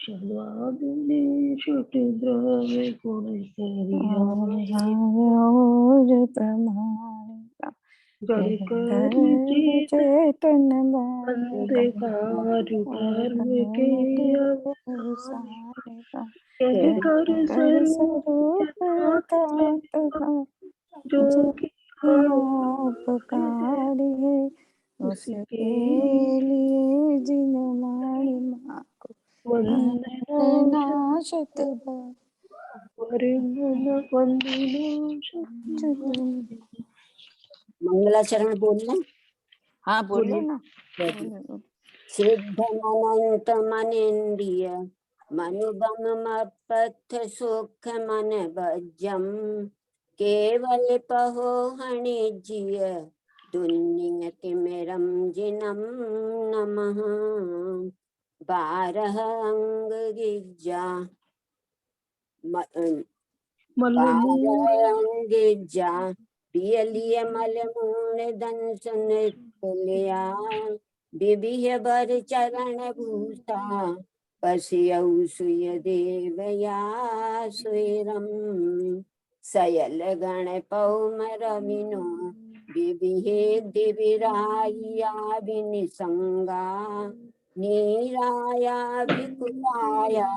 शब्दादिनी शुद्रव्य गुण जड़ कर चेतन अंधकार कर्म के कह कर स्वरूप जो आपकारी है उसके लिए जिन माणी माँ को वंदनाशत मंगलाचरण बोलना। हाँ बोलिए ना। सिद्धमनंत मनेन्द्रिय मनुबम पथ सुख मन भजम केवल पहो हणिज्य दुन्नियतिमिरं जिनम नमः। 12 अंग गिज्जा 12 अंग गिज्जा पियलिय मल मूल दंसन तुलिया बिबिह बर चरण भूषा पसियौ सुय देवया सुरम सयल गण पौमर मिनो बिबिहे दिविराया विनिसंगा नीराया विकुलाया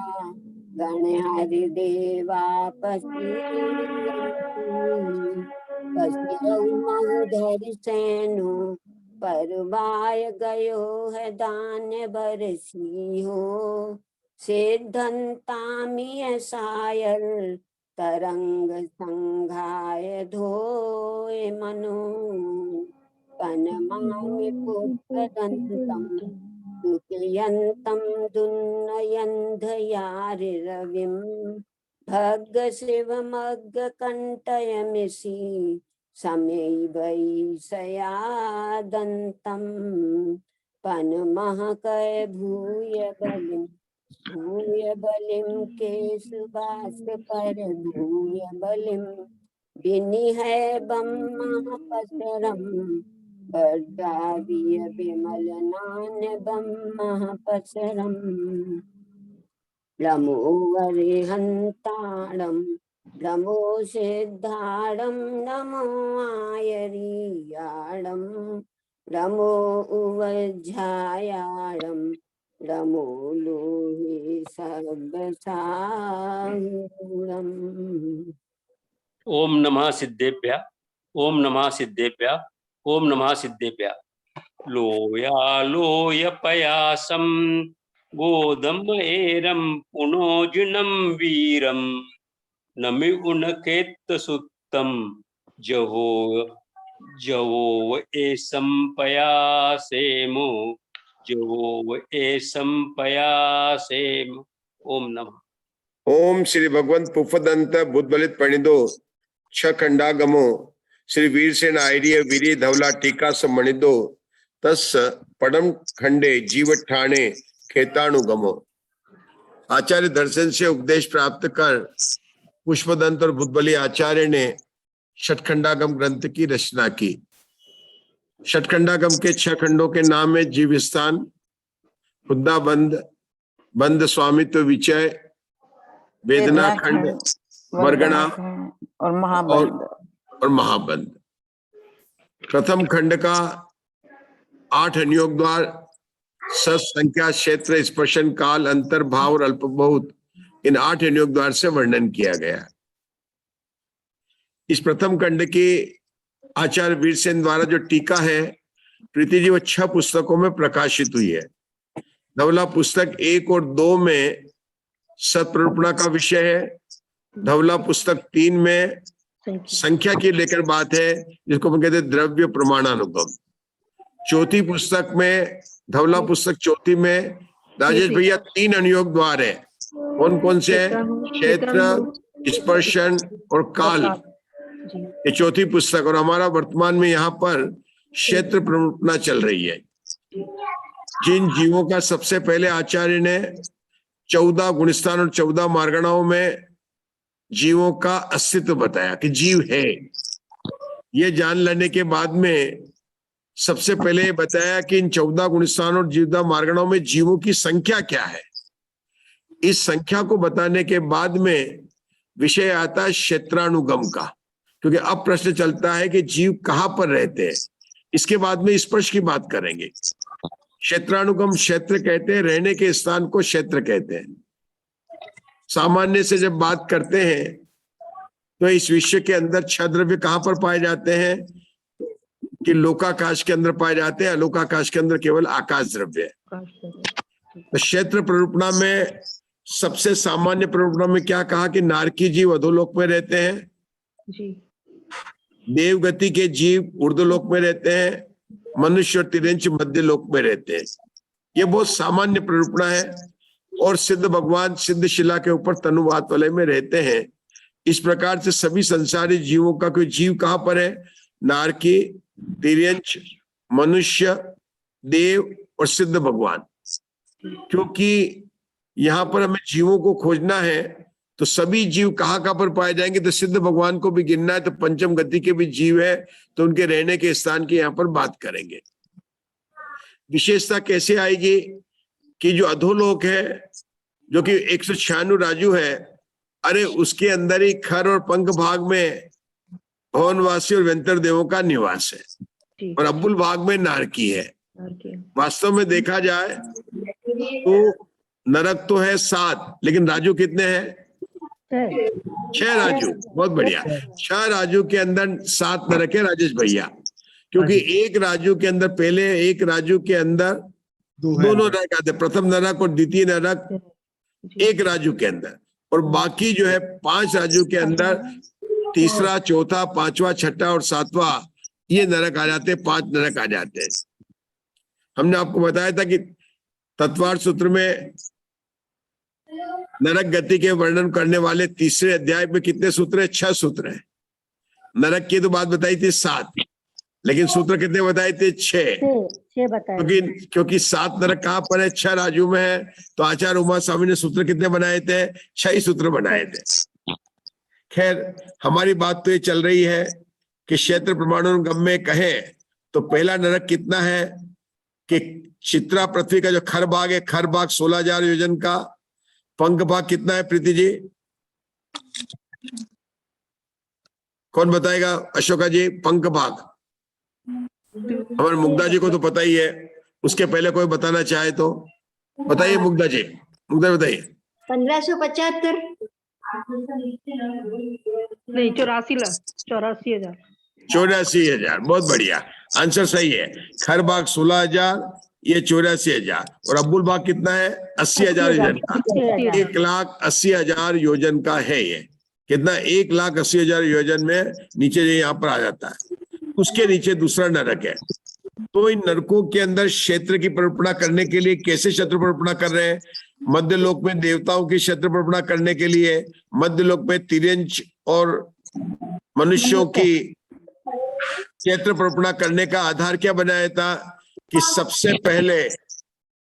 गण हरि देवा पसियौ महोदर सैनो परवाय गयो है दान बरसी हो सिद्धंतामिय सायर तरंग संघाय धोए मनो पनमामि पुत्र दंतम दुत्यंतम दुन्नयंधयारि रविम भग्ग शिव मग्ग कंटयमिषि समेवै सयादंतम पनमहकय भूय बलिम केशुवास पर भूय बलिम विनिहय बम महापसरम बर्दाविय विमल नान बम महापसरम लमो वरिहंताणम नमो सिद्धाणम नमो आयरियाणम नमो उवज्झायाणम नमो लोहे सर्वसाहुरम। ओम नमः सिद्धेभ्य ओम नमः सिद्धेभ्य ओम नमः सिद्धेभ्य। लोया पयासम गोदम एरम पुनोजुनम वीरम नमि उनकेत सुत्तम जवो एसम पयासेमो जवो एसम पयासेम। ओम नमः। ओम श्री भगवंत पुफदंत बुद्धबलित परिणिदो छ खंडागमो श्री वीरसेन आर्य वीरी धवला टीका समणिदो तस् पडम खंडे जीव ठाणे खेताणुगमो। आचार्य दर्शन से उपदेश प्राप्त कर पुष्पदंत और बुद्धबली आचार्य ने षटखंडागम ग्रंथ की रचना की। षटखंडागम के 6 खंडों के नाम है जीव स्थान, हुद्दा बंद, बंद स्वामित्व विचय, वेदना खंड, वर्गणा और महाबंद और महाबंद। प्रथम खंड का 8 अनुयोग द्वार, सत संख्या, क्षेत्र, स्पर्शन, काल, अंतर, भाव और अल्पभूत, इन 8 अनुयोग द्वार से वर्णन किया गया। इस प्रथम खंड की आचार्य वीरसेन द्वारा जो टीका है प्रीति जी, वो 6 पुस्तकों में प्रकाशित हुई है। धवला पुस्तक 1 और 2 में सत्प्ररूपणा का विषय है। धवला पुस्तक 3 में संख्या की लेकर बात है, जिसको हम कहते हैं द्रव्य प्रमाणानुगम। चौथी पुस्तक में, धवला पुस्तक 4 में राजेश भैया 3 अनुयोग द्वार है। कौन कौन से हैं? क्षेत्र, स्पर्शन और काल, ये चौथी पुस्तक। और हमारा वर्तमान में यहाँ पर क्षेत्र प्ररूपणा चल रही है। जिन जीवों का सबसे पहले आचार्य ने 14 गुणस्थान और 14 मार्गणाओं में जीवों का अस्तित्व बताया कि जीव है, ये जान लेने के बाद में सबसे पहले बताया कि इन 14 गुणस्थान और 14 मार्गणाओं में जीवों की संख्या क्या है। इस संख्या को बताने के बाद में विषय आता है क्षेत्रानुगम का, क्योंकि अब प्रश्न चलता है कि जीव कहाँ पर रहते हैं। इसके बाद में स्पर्श की बात करेंगे। क्षेत्रानुगम क्षेत्र कहते हैं, रहने के स्थान को क्षेत्र कहते हैं। सामान्य से जब बात करते हैं तो इस विश्व के अंदर छह द्रव्य कहाँ पर पाए जाते हैं कि लोकाकाश के अंदर पाए जाते हैं, अलोकाकाश के अंदर केवल आकाश द्रव्य है। तो क्षेत्र प्ररूपणा में सबसे सामान्य प्ररूपणा में क्या कहा कि नारकी जीव अधोलोक में रहते हैं जी, देवगति के जीव ऊर्ध्वलोक में रहते हैं, मनुष्य और तिर्यंच मध्य लोक में रहते हैं। ये बहुत सामान्य प्ररूपणा है। और सिद्ध भगवान सिद्ध शिला के ऊपर तनुवात वलय में रहते हैं। इस प्रकार से सभी संसारी जीवों का कोई जीव कहाँ पर है, नारकी, तिर्यंच, मनुष्य, देव और सिद्ध भगवान। क्योंकि यहाँ पर हमें जीवों को खोजना है तो सभी जीव कहाँ कहाँ पर पाए जाएंगे, तो सिद्ध भगवान को भी गिनना है, तो पंचम गति के भी जीव है तो उनके रहने के स्थान की यहाँ पर बात करेंगे। विशेषता कैसे आएगी कि जो अधोलोक है जो कि 196 राजू है, अरे उसके अंदर ही खर और पंख भाग में भवनवासी और वेंतर देवों का निवास है जी, और अब्बुल भाग में नारकी है। नारकी। वास्तव में देखा जाए तो नरक तो है 7, लेकिन राजू कितने हैं, 6 राजू। बहुत बढ़िया। 6 राजू के अंदर 7 नरक है राजेश भैया, क्योंकि एक राजू के अंदर, पहले एक राजू के अंदर दोनों नरक आते, प्रथम नरक और द्वितीय नरक एक राजू के अंदर, और बाकी जो है 5 राजू के अंदर तीसरा, चौथा, पांचवा, छठा और सातवां ये नरक आ जाते हैं, 5 नरक आ जाते हैं। हमने आपको बताया था कि तत्वार्थ सूत्र में नरक गति के वर्णन करने वाले तीसरे अध्याय में कितने सूत्र है, 6 सूत्र है। नरक की तो बात बताई थी 7, लेकिन सूत्र कितने बताए थे, 6 बताए। क्योंकि 7 नरक कहाँ पर है, 6 राजू में है। तो आचार्य उमा स्वामी ने सूत्र कितने बनाए थे, 6 ही सूत्र बनाए थे। खैर, हमारी बात तो ये चल रही है कि क्षेत्र प्रमाणानुगम में कहे तो पहला नरक कितना है कि चित्रा पृथ्वी का जो खर भाग है, खर भाग 16,000 योजन का, पंख भाग कितना है प्रीति जी, कौन बताएगा, अशोका जी, पंख भाग हमारे मुग्धा जी को तो पता ही है, उसके पहले कोई बताना चाहे तो बताइए मुग्धा जी, मुग्धा बताइए। 1575 नहीं, 84,000। 84,000, बहुत बढ़िया, आंसर सही है। खर बाग 16,000, ये 84,000, और अब्बुल बाग कितना है, 80,000 योजन का, 1,80,000 योजन का है। ये कितना, 1,80,000 योजन में नीचे यहाँ पर आ जाता है। उसके नीचे दूसरा नरक है। तो इन नरकों के अंदर क्षेत्र की परिकल्पना करने के लिए कैसे क्षेत्र परिकल्पना कर रहे हैं, मध्य लोक में देवताओं की क्षेत्र परिकल्पना करने के लिए, मध्य लोक में तिर्यंच और मनुष्यों की क्षेत्र परिकल्पना करने का आधार क्या बनाया था कि सबसे पहले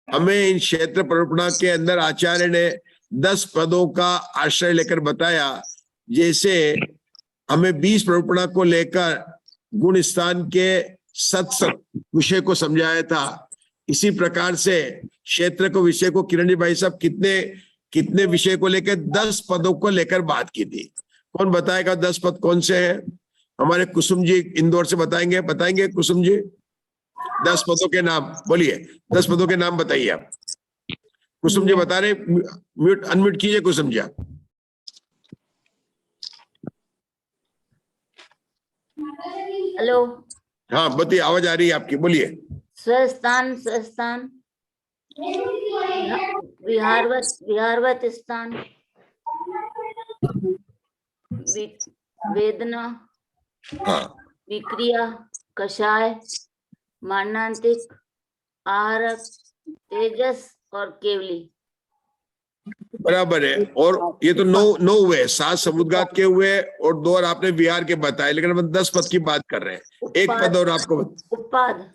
हमें इन क्षेत्र परिकल्पना के अंदर आचार्य ने 10 पदों का आश्रय लेकर बताया। जैसे हमें 20 परिकल्पना को लेकर गुण स्थान के सत विषय को समझाया था, इसी प्रकार से क्षेत्र को विषय को किरण जी भाई साहब कितने विषय को लेकर 10 पदों को लेकर बात की थी। कौन बताएगा 10 पद कौन से हैं? हमारे कुसुम जी इंदौर से बताएंगे कुसुम जी 10 पदों के नाम बोलिए, 10 पदों के नाम बताइए आप। कुसुम जी बता रहे, म्यूट अनम्यूट कीजिए कुसुम जी आप। हेलो, हाँ बताइए, आवाज आ रही है आपकी, बोलिए। स्वस्थान, स्वस्थान, विहारवत स्थान, वेदना, हाँ विक्रिया, कषाय, मारणांतिक, आहारक, तेजस और केवली। बराबर है। और ये तो 9 हुए, 7 समुद्रघात के हुए और 2 और आपने विहार के बताए, लेकिन हम 10 पद की बात कर रहे हैं। एक पद और आपको उत्पाद।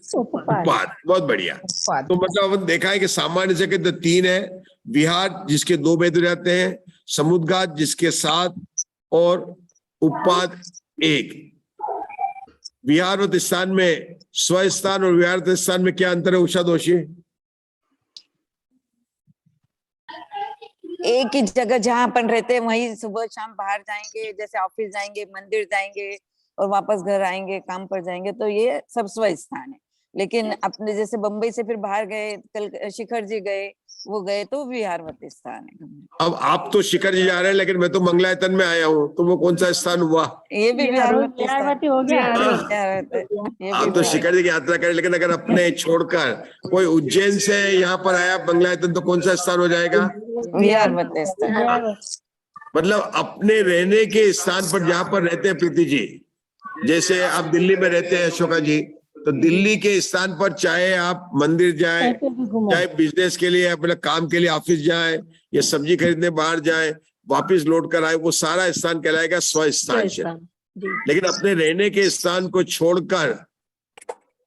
बहुत बढ़िया। तो मतलब अपन देखा है कि सामान्य से तो 3 है, विहार जिसके 2 भेद हो जाते हैं, समुद्रघात जिसके 7 और उत्पाद 1। विहार स्थान में स्वस्थान और विहार स्थान में क्या अंतर है उषा दोषी? एक ही जगह जहाँ अपन रहते हैं वहीं सुबह शाम बाहर जाएंगे, जैसे ऑफिस जाएंगे, मंदिर जाएंगे और वापस घर आएंगे, काम पर जाएंगे, तो ये सब स्व स्थान है। लेकिन अपने जैसे बम्बई से फिर बाहर गए, कल शिखर जी गए, वो गए तो विहारवती स्थान है। अब आप तो शिखर जी जा रहे हैं, लेकिन मैं तो मंगलायतन में आया हूँ, तो वो कौन सा स्थान हुआ? ये भी विहारवती स्थान विहारवती हो गया। ये आप भी तो शिखर जी की यात्रा करें, लेकिन अगर अपने छोड़कर कोई उज्जैन से यहाँ पर आया मंगलायतन, तो कौन सा स्थान हो जाएगा? विहारवती स्थान। मतलब अपने रहने के स्थान पर जहाँ पर रहते हैं प्रीति जी, जैसे आप दिल्ली में रहते हैं अशोका जी, तो दिल्ली के स्थान पर चाहे आप मंदिर जाएं, चाहे बिजनेस के लिए अपने काम के लिए ऑफिस जाएं, या सब्जी खरीदने बाहर जाएं, वापस लौट कर आए, वो सारा स्थान कहलाएगा स्व स्थान। लेकिन अपने रहने के स्थान को छोड़कर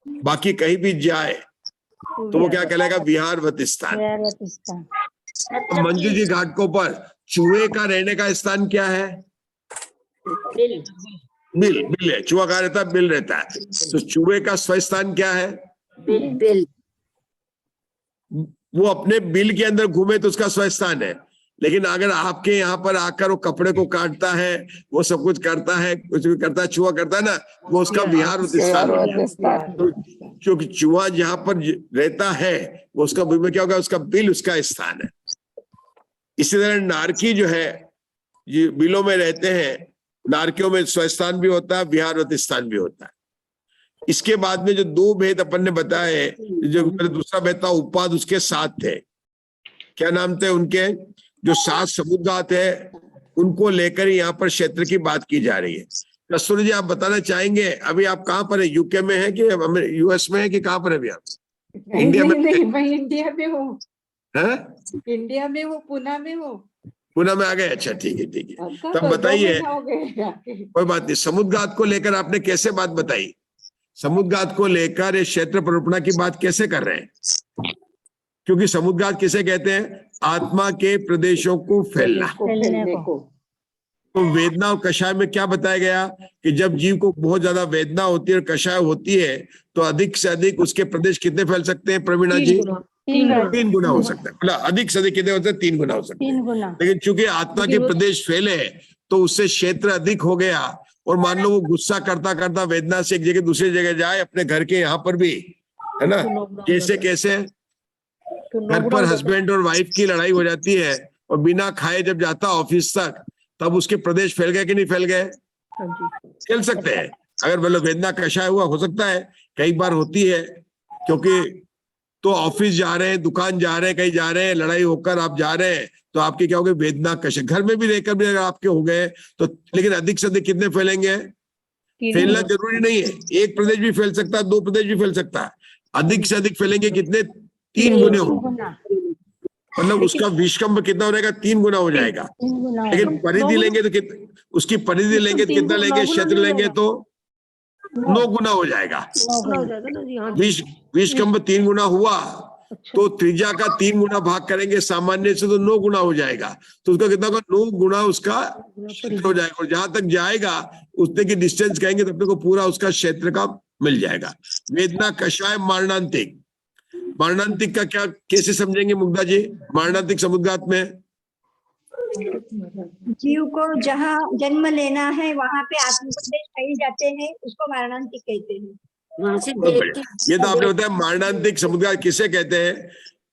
बाकी कहीं भी जाए तो वो क्या कहलाएगा? विहारवती स्थान। मंजू जी घाटों पर चूहे का रहने का स्थान क्या है? बिल बिल है। चूहा कहाँ रहता है? बिल रहता है। तो चूहे का स्वस्थान क्या है? बिल वो अपने बिल के अंदर घूमे तो उसका स्वस्थान है। लेकिन अगर आपके यहाँ पर आकर वो कपड़े को काटता है, वो सब कुछ करता है, कुछ भी करता है, चूहा करता है ना, वो उसका विहारवती स्थान है। तो क्योंकि चूहा जहाँ पर रहता है वो उसका बिल में क्या होगा? उसका बिल उसका स्थान है। इसी तरह नारकी जो है, ये बिलों में रहते हैं, नारकियों में स्वस्थान भी होता है, विहारवती स्थान भी होता है। इसके बाद में जो दो भेद अपन ने बताए, जो दूसरा भेद था उपाद, उसके साथ थे, क्या नाम थे उनके? जो 7 समुद्रात है उनको लेकर यहाँ पर क्षेत्र की बात की जा रही है। कस्तूरी जी, आप बताना चाहेंगे अभी आप कहाँ पर है? यूके में है कि यूएस में है कि कहाँ पर है अभी आप? इंडिया में? नहीं, मैं इंडिया में हूँ। है? इंडिया में हूँ, पुणे में हूँ। पुणे में आ गए? अच्छा, ठीक है, ठीक है। आपका तब बताइए, हो गए। कोई बात नहीं। समुद्रघात को लेकर आपने कैसे बात बताई? समुद्रघात को लेकर ये क्षेत्र परिकल्पना की बात कैसे कर रहे हैं? क्योंकि समुद्रघात किसे कहते हैं? आत्मा के प्रदेशों को फैलना। तो वेदना और कषाय में क्या बताया गया कि जब जीव को बहुत ज्यादा वेदना होती है और कषाय होती है, तो अधिक से अधिक उसके प्रदेश कितने फैल सकते हैं प्रवीणा जी? 3 गुना हो सकता है। मतलब अधिक से अधिक कितने होते हैं? 3 गुना हो सकते हैं। लेकिन चूंकि आत्मा के प्रदेश फैले तो उससे क्षेत्र अधिक हो गया। और मान लो वो गुस्सा करता करता वेदना से एक जगह दूसरी जगह जाए, अपने घर के यहाँ पर भी, है ना, कैसे कैसे घर पर हस्बैंड और वाइफ की लड़ाई हो जाती है और बिना खाए जब जाता ऑफिस तक, तब उसके प्रदेश फैल गए कि नहीं फैल गए? फैल सकते हैं। अगर मतलब वेदना कषाय हुआ, हो सकता है, कई बार होती है। क्योंकि तो ऑफिस जा रहे हैं, दुकान जा रहे हैं, कहीं जा रहे हैं, लड़ाई होकर आप जा रहे हैं, तो आपके क्या हो गए? वेदना कषाय। घर में भी रहकर भी अगर आपके हो गए तो, लेकिन अधिक से अधिक कितने फैलेंगे? फैलना जरूरी नहीं है, एक प्रदेश भी फैल सकता है, 2 प्रदेश भी फैल सकता है। अधिक से अधिक फैलेंगे कितने? 3 गुने हो। मतलब उसका विषकंभ कितना हो जाएगा? 3 गुना हो जाएगा। लेकिन परिधि लेंगे तो कितना? उसकी परिधि लेंगे तो कितना लेंगे? क्षेत्र लेंगे तो 9 गुना हो जाएगा। विषकंभ 3 गुना हुआ तो त्रिज्या का 3 गुना भाग करेंगे सामान्य से, तो 9 गुना हो जाएगा। तो उसका कितना होगा? 9 गुना उसका क्षेत्र हो जाएगा। और जहां तक जाएगा उतने की डिस्टेंस कहेंगे तो अपने को पूरा उसका क्षेत्र का मिल जाएगा। वेदना कषाय मारणांतिक। मारणांतिक का क्या कैसे समझेंगे मुग्धा जी? मारणांतिक समुद्रघात में जीव को जहाँ जन्म लेना है वहाँ पे आत्मोपदेश कही जाते हैं, उसको मारणांतिक कहते हैं। ये तो आपने बताया। मारणांतिक समुद्रघात किसे कहते हैं?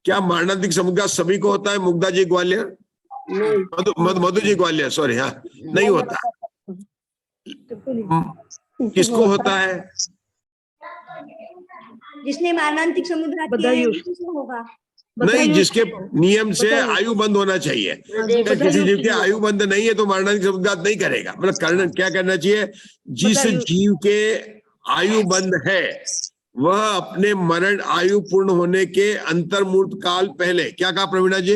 क्या मारणांतिक समुद्रघात सभी को होता है? मुग्धा जी ग्वालियर, मधु जी ग्वालियर, सॉरी, हाँ, नहीं होता। किसको होता है? जिसने मारणांतिक समुद्र होगा। नहीं, जिसके नियम से आयु बंद होना चाहिए। अगर किसी जीव की आयु बंद नहीं है तो मारणांतिक समुद्रघात नहीं करेगा। मतलब क्या करना चाहिए? जिस जीव के आयु बंद है वह अपने मरण आयु पूर्ण होने के अंतर्मूर्त काल पहले, क्या कहा प्रवीणा जी?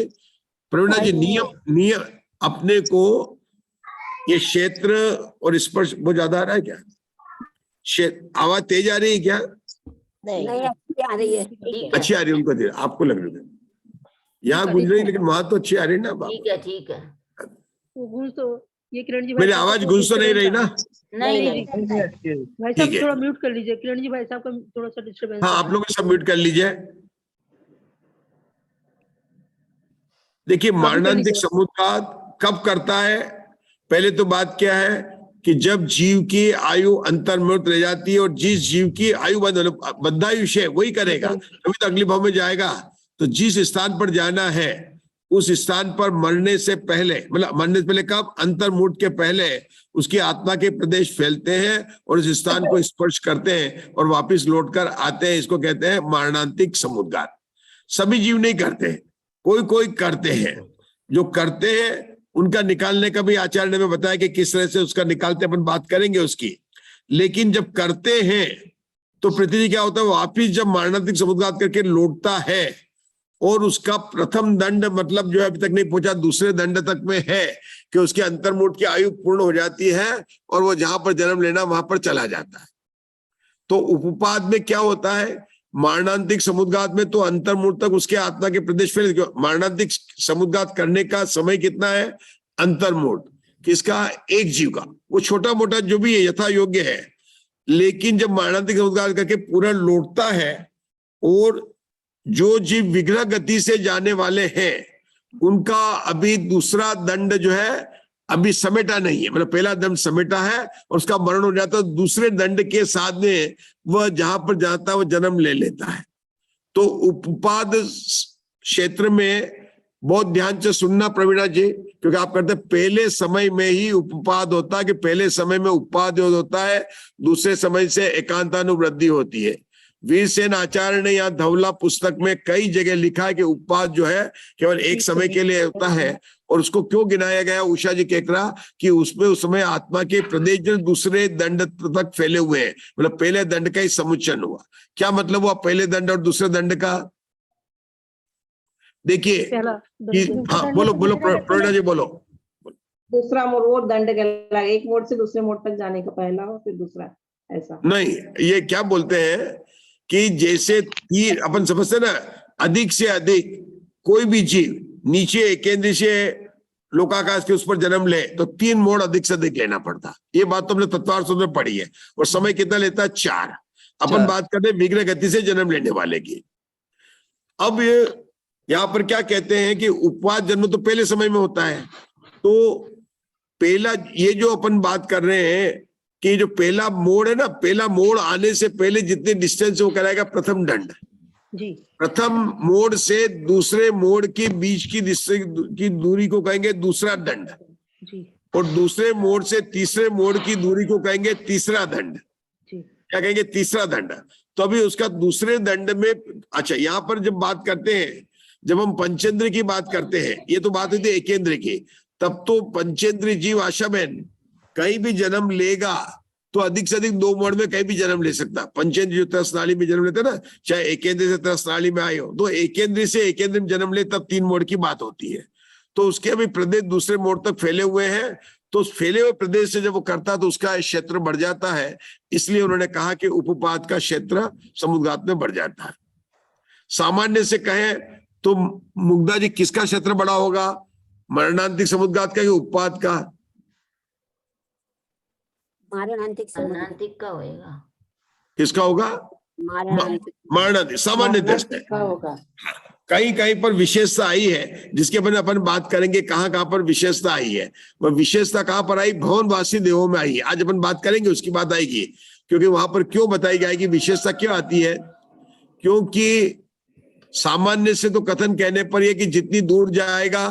प्रवीणा जी, नियम अपने को, ये क्षेत्र और स्पर्श बहुत ज्यादा आ रहा है क्या? आवाज तेज आ रही है क्या? नहीं, अच्छी आ रही है। अच्छी आ रही है उनको दे, आपको लग रही है यहाँ गूंज रही, लेकिन वहां तो अच्छी आ रही है ना। ठीक है, ठीक है। वो गूंज तो ये किरण जी मेरी आवाज गूंज तो नहीं रही ना? नहीं, भाई साहब थोड़ा म्यूट कर लीजिए। किरण जी, भाई साहब का थोड़ा सा डिस्टर्बेंस। हाँ, आप लोग सब म्यूट कर लीजिए। देखिए मारणांतिक समुद्घात कब करता है? पहले तो बात क्या है कि जब जीव की आयु अंतर्मुक्त रह जाती है, और जिस जीव की आयु बद्धायुष्य है वही करेगा, तभी तो अगले भाव में जाएगा। तो जिस स्थान पर जाना है उस स्थान पर मरने से पहले, मतलब मरने से पहले कब? अंतर्मुक्त के पहले उसकी आत्मा के प्रदेश फैलते हैं और इस स्थान को स्पर्श करते हैं और वापिस लौटकर आते हैं। इसको कहते हैं मारणांतिक समुद्घात। सभी जीव नहीं करते, कोई कोई करते हैं। जो करते हैं उनका निकालने का भी आचार्य ने हमें बताया कि किस तरह से उसका निकालते, अपन बात करेंगे उसकी। लेकिन जब करते हैं तो प्रतिनिधि क्या होता है, वापिस जब मारणांतिक समुद्घात करके लौटता है और उसका प्रथम दंड मतलब जो है अभी तक नहीं पहुंचा, दूसरे दंड तक में है कि उसके अंतर्मुक्त की आयु पूर्ण हो जाती है और वो जहां पर जन्म लेना वहां पर चला जाता है। तो उपपाद में क्या होता है? मारणांतिक समुद्घात में तो अंतर्मुक्त तक उसके आत्मा के प्रदेश फैल। मारणांतिक समुद्घात करने का समय कितना है? अंतर्मुक्त किसका? एक जीव का। वो छोटा मोटा जो भी है यथा योग्य है। लेकिन जब मारणांतिक समुद्घात करके पूरा लौटता है और जो जीव विग्रह गति से जाने वाले हैं उनका अभी दूसरा दंड जो है अभी समेटा नहीं है, मतलब पहला दंड समेटा है और उसका मरण हो जाता है, दूसरे दंड के साथ में वह जहां पर जाता है वह जन्म ले लेता है। तो उपपाद क्षेत्र में बहुत ध्यान से सुनना प्रवीणा जी, क्योंकि आप कहते हैं पहले समय में ही उपपाद होता है, कि पहले समय में उपपाद होता है, दूसरे समय से एकांतानुवृद्धि होती है। वीरसेन आचार्य ने यहाँ धवला पुस्तक में कई जगह लिखा है कि उपपाद जो है केवल एक समय के लिए होता है। और उसको क्यों गिनाया गया? उषा जी कह रहा कि उसमें उस समय आत्मा के प्रदेश जो दूसरे दंड तक फैले हुए हैं, मतलब पहले दंड का ही समुच्चन हुआ। क्या मतलब हुआ पहले दंड और दूसरे दंड का? देखिए हाँ बोलो बोलो प्रणा जी बोलो। दूसरा मोड़ वो दंड कहलाएगा, एक मोड़ से दूसरे मोड़ तक जाने का पहला और फिर दूसरा, ऐसा नहीं। ये क्या बोलते हैं कि जैसे तीर अपन समझते ना, अधिक से अधिक कोई भी जीव नीचे एकेंद्रीय से लोकाकाश के उस पर जन्म ले तो 3 मोड़ अधिक से अधिक लेना पड़ता। ये बात तो हमने तत्वार्थ में पढ़ी है। और समय कितना लेता है? 4। अपन बात करते हैं विग्रह गति से जन्म लेने वाले की। अब यहाँ पर क्या कहते हैं कि उपवाद जन्म तो पहले समय में होता है। तो पहला ये जो अपन बात कर रहे हैं कि जो पहला मोड़ है ना, पहला मोड़ आने से पहले जितने डिस्टेंस वो कराएगा प्रथम दंड जी। प्रथम मोड़ से दूसरे मोड़ के बीच की दूरी को कहेंगे दूसरा दंड जी। और दूसरे मोड़ से तीसरे मोड़ की दूरी को कहेंगे तीसरा दंड जी। क्या कहेंगे? तीसरा दंड। तो अभी उसका दूसरे दंड में, अच्छा यहाँ पर जब बात करते हैं, जब हम पंचेंद्र की बात करते हैं, ये तो बात हुई थी एकेंद्र की, तब तो पंचेंद्र जीव आशा बहन कहीं भी जन्म लेगा तो अधिक से अधिक 2 मोड़ में कहीं भी जन्म ले सकता। पंचेंद्र जो त्रसनाली में जन्म लेते ना, चाहे एकेंद्र से त्रसनाली में आए हो, तो एकेंद्र से एकेंद्र में जन्म ले तब 3 मोड़ की बात होती है। तो उसके अभी प्रदेश दूसरे मोड़ तक फैले हुए हैं। तो उस फैले हुए प्रदेश से जब वो करता तो उसका क्षेत्र बढ़ जाता है। इसलिए उन्होंने कहा कि उपपाद का क्षेत्र समुद्घात में बढ़ जाता है। सामान्य से कहें तो मुग्धा जी किसका क्षेत्र बड़ा होगा? मरणांतिक समुद्घात का या उपपाद का? मारणांतिक का होएगा। किसका होगा? मरणांतिक। सामान्य दृष्टि का होगा। कहीं कहीं पर विशेषता आई है, जिसके अपन बात करेंगे कहाँ कहाँ पर विशेषता आई है। वह विशेषता कहाँ पर आई? भवनवासी देवों में आई है। आज अपन बात करेंगे, उसकी बात आएगी। क्योंकि वहां पर क्यों बताई जाएगी विशेषता क्यों आती है? क्योंकि सामान्य से तो कथन कहने पर यह कि जितनी दूर जाएगा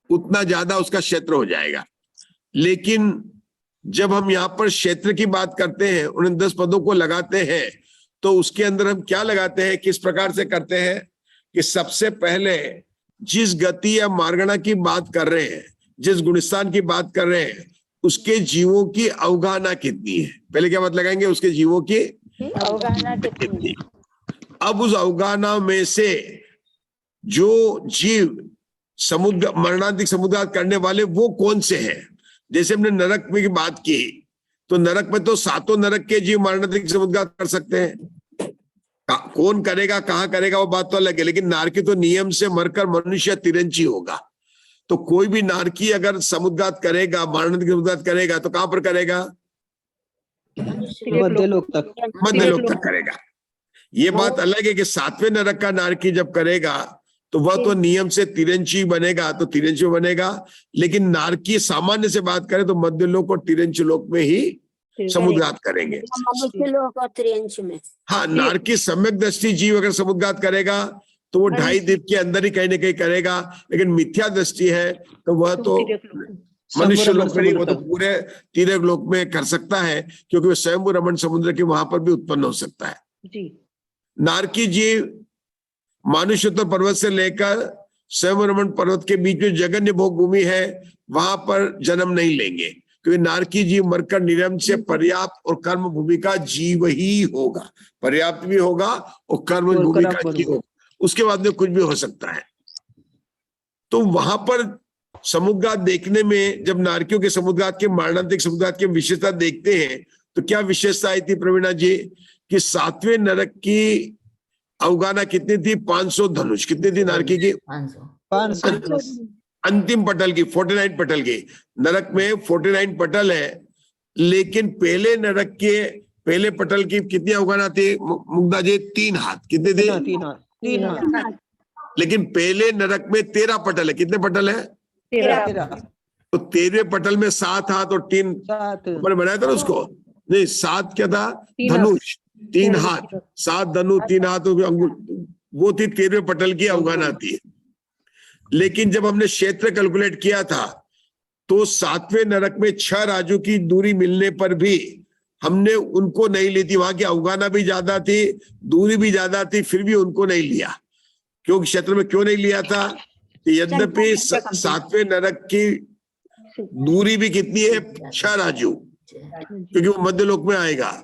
उतना ज्यादा उसका क्षेत्र हो जाएगा। लेकिन जब हम यहाँ पर क्षेत्र की बात करते हैं, उन 10 पदों को लगाते हैं, तो उसके अंदर हम क्या लगाते हैं, किस प्रकार से करते हैं कि सबसे पहले जिस गति या मार्गणा की बात कर रहे हैं, जिस गुणस्थान की बात कर रहे हैं, उसके जीवों की अवगाहना कितनी है। पहले क्या बात लगाएंगे? उसके जीवों की अवगाहना कितनी। अब उस अवगाहना में से जो जीव समुद्र मरणांतिक समुद्घात करने वाले वो कौन से हैं? जैसे हमने नरक में की बात की, तो नरक में तो 7 नरक के जीव मरणांतिक समुद्घात कर सकते हैं। कौन करेगा, कहाँ करेगा, वो बात तो अलग है। लेकिन नारकी तो नियम से मरकर मनुष्य तिरंची होगा। तो कोई भी नारकी अगर समुद्घात करेगा, मरणांतिक समुद्घात करेगा, तो कहां पर करेगा? मध्यलोक तक। मध्यलोक तक करेगा। ये बात अलग है कि 7वें नरक का नारकी जब करेगा तो वह तो नियम से तिरंची बनेगा, तो तिरंची बनेगा। लेकिन नारकी सामान्य से बात करें तो मध्य लोक और तिरंची लोक में ही समुद्घात करेंगे। मनुष्य लोक और त्रियंश में। हाँ, नारकी सम्यक दृष्टि जीव अगर समुद्घात करेगा तो वो 2.5 दीप के अंदर ही कहीं ना कहीं करेगा। लेकिन मिथ्या दृष्टि है तो वह तो मनुष्य लोक में, वो तो पूरे तिर्यक लोक में कर सकता है, क्योंकि वो स्वयं रमण समुद्र के वहां पर भी उत्पन्न हो सकता है। जी। नारकी जीव मानुष्योत्तर पर्वत से लेकर स्वयं रमण पर्वत के बीच में जगन्य भोग भूमि है, वहां पर जन्म नहीं लेंगे, क्योंकि नारकी जीव मरकर निरम से पर्याप्त और कर्म भूमि का जीव ही होगा। पर्याप्त भी होगा और कर्म भूमि का जीव होगा, उसके बाद में कुछ भी हो सकता है। तो वहां पर समुद्घात देखने में, जब नारकियों के समुद्घात के, मारणांतिक समुद्घात की विशेषता देखते हैं तो क्या विशेषता आई थी प्रवीणा जी? कि 7वें नरक की अवगाना कितनी थी? 500 धनुष। कितनी थी नारकी की? 500। अंतिम पटल की, 49 पटल की। नरक में 49 पटल है, लेकिन पहले नरक के पहले पटल की कितनी अवगाना थी मुग्धा जी? 3 हाथ। कितने थे? 3 हाथ। लेकिन पहले नरक में 13 पटल है। कितने पटल है? 13। तो 13वें पटल में 7 हाथ और 3 ऊपर बनाया था ना उसको? नहीं, 7 क्या था? धनुष, 3 हाथ, 7 धनु, 3 हाथ अंगुल, वो थी 13वें पटल की अवगाना थी। लेकिन जब हमने क्षेत्र कैलकुलेट किया था तो 7वें नरक में 6 राजू की दूरी मिलने पर भी हमने उनको नहीं ली थी। वहां की अवगाना भी ज्यादा थी, दूरी भी ज्यादा थी, फिर भी उनको नहीं लिया। क्योंकि क्षेत्र में क्यों नहीं लिया था? यद्यपि 7वें नरक की दूरी भी कितनी है? 6 राजू, क्योंकि वो मध्य लोक में आएगा।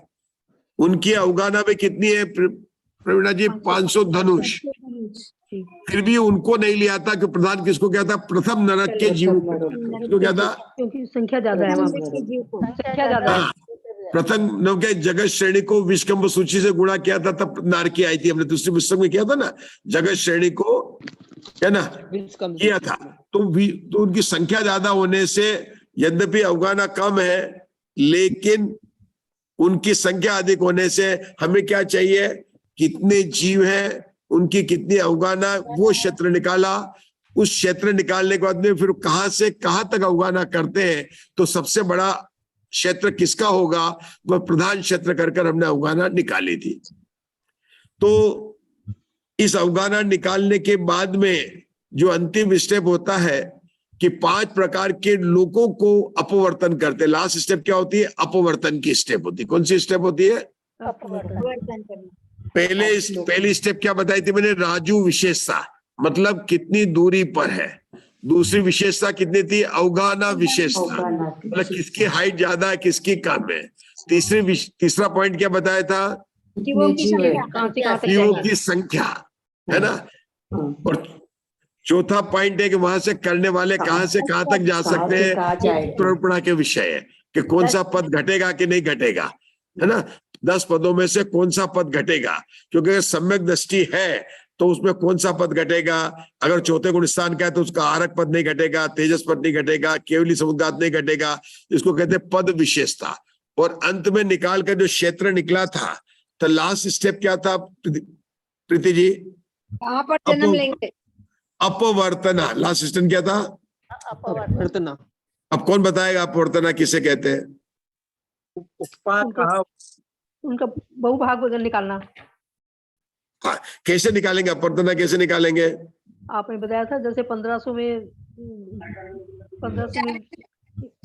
उनकी अवगाना भी कितनी है प्रवीणा जी? 500 धनुष। फिर भी उनको नहीं लिया था कि प्रधान किसको क्या था? प्रथम नरक के जीव को क्या था? क्योंकि संख्या ज्यादा है, संख्या ज्यादा है। प्रथम नव के जगत श्रेणी को विष्कंभ सूची से गुणा किया था, तब नारकी आई थी। हमने दूसरी पुस्तक में किया था ना, जगत श्रेणी को, है ना, किया था। तो उनकी संख्या ज्यादा होने से यद्यपि अवगाना कम है, लेकिन उनकी संख्या अधिक होने से हमें क्या चाहिए? कितने जीव हैं, उनकी कितनी अवगाना, वो क्षेत्र निकाला। उस क्षेत्र निकालने के बाद में फिर कहां से कहां तक अवगाना करते हैं, तो सबसे बड़ा क्षेत्र किसका होगा? वह प्रधान क्षेत्र कर हमने अवगाना निकाली थी। तो इस अवगाना निकालने के बाद में जो अंतिम स्टेप होता है कि 5 प्रकार के लोगों को अपवर्तन करते। लास्ट स्टेप क्या होती है? अपवर्तन की स्टेप होती है। कौन सी स्टेप होती है? पहली स्टेप क्या बताई थी मैंने? राजू विशेषता, मतलब कितनी दूरी पर है। दूसरी विशेषता कितनी थी? अवगाना विशेषता, मतलब किसकी हाइट ज्यादा है, किसकी कम है। तीसरा पॉइंट क्या बताया था? जीवों की संख्या, है ना। और चौथा पॉइंट है कि वहां से करने वाले कहां से कहां तक जा सकते हैं, प्रवृत्ति के विषय है कि कौन सा पद घटेगा कि नहीं घटेगा, है ना। 10 पदों में से कौन सा पद घटेगा, क्योंकि अगर सम्यक दृष्टि है तो उसमें कौन सा पद घटेगा। अगर चौथे गुण स्थान का है तो उसका आरक पद नहीं घटेगा, तेजस पद नहीं घटेगा, केवली समुद्घात नहीं घटेगा। इसको कहते हैं पद विशेषता। और अंत में निकाल कर जो क्षेत्र निकला था, तो लास्ट स्टेप क्या था प्रीति जी? कहाँ पर जन्म लेंगे? अपवर्तना। लास्ट स्टेप क्या था? अपवर्तना। अब कौन बताएगा अपवर्तना किसे कहते हैं? उनका बहुभाग निकालना। हाँ, कैसे निकालेंगे अपवर्तना? कैसे निकालेंगे? आपने बताया था जैसे 1500 में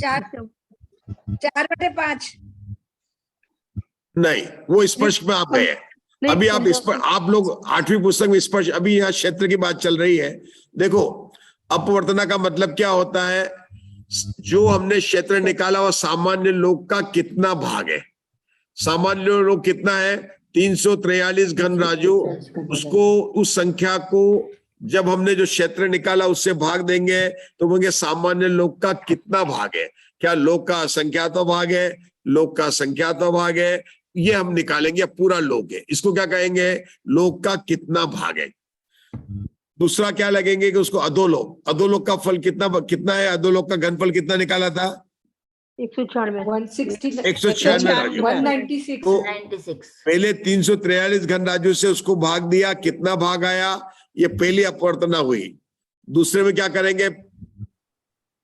4/5 नहीं, वो स्पर्श में आप गए। अभी आप लोग 8वीं पुस्तक में स्पर्श, अभी यहाँ क्षेत्र की बात चल रही है। देखो, अपवर्तना का मतलब क्या होता है? जो हमने क्षेत्र निकाला वो सामान्य लोग का कितना भाग है। सामान्य लोग कितना है? 343 घन राजू। उसको, उस संख्या को जब हमने जो क्षेत्र निकाला उससे भाग देंगे तो बोलेंगे सामान्य लोग का कितना भाग है। क्या लोग का संख्या तो भाग है, लोग का संख्या तो भाग है, ये हम निकालेंगे। पूरा लोग है, इसको क्या कहेंगे? लोग का कितना भाग है। दूसरा क्या लगेंगे कि उसको अधोलोक। अधोलोक का फल कितना है? अधोलोक का घनफल कितना निकाला था? 196 राजू। 196 तो पहले 343 घन राजू से उसको भाग दिया, कितना भाग आया? ये पहली अपवर्तना हुई। दूसरे में क्या करेंगे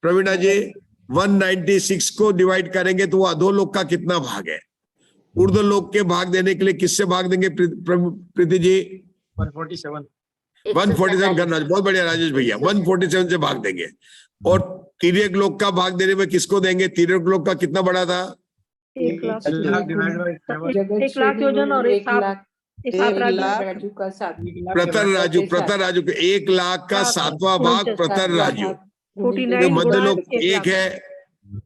प्रवीणा जी? 196 को डिवाइड करेंगे तो वो अधोलोक का कितना भाग है? ऊर्ध्वलोक के भाग देने के लिए किससे भाग देंगे प्रीति जी? 147। 147 करना, बहुत बढ़िया राजेश भैया, 147 से भाग देंगे। और तिर्यक लोक का भाग देने में किसको देंगे? तिर्यक लोक का कितना बड़ा था? 1 लाख 1 लाख योजन और 1 राजू का 7 प्रतर राजू के 1 लाख का 7वां भाग प्रतर राजू। 49 मध्य गुणा लोक 1 एक लाख। है,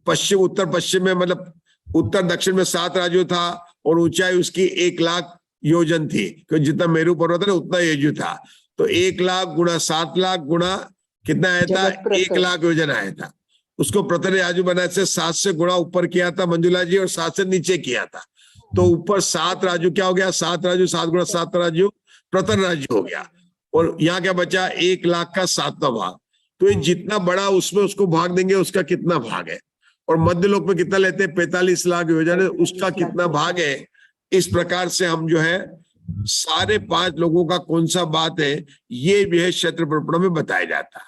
पश्चिम उत्तर पश्चिम में मतलब उत्तर दक्षिण में 7 राजू था और ऊंचाई उसकी 1 लाख योजन थी, क्योंकि जितना मेरू पर्वत है ना उतना योजन था। तो 1 लाख गुणा 7 लाख गुणा कितना आया था? 1 लाख योजन आया था। उसको प्रतर राजू बनाने से 7 से गुणा ऊपर किया था मंजुला जी और 7 से नीचे किया था। तो ऊपर 7 राजू क्या हो गया? 7 राजू, 7 गुणा 7 राजू प्रतर राजू हो गया। और यहाँ क्या बचा? 1 लाख का 7वां भाग। तो ये जितना बड़ा उसमें उसको भाग देंगे उसका कितना भाग है? और मध्य लोक में कितना लेते हैं? 45 लाख योजन है, उसका कितना भाग है? इस प्रकार से हम जो है सारे 5 लोगों का कौन सा बात है ये भी है क्षेत्र प्रपण में बताया जाता है।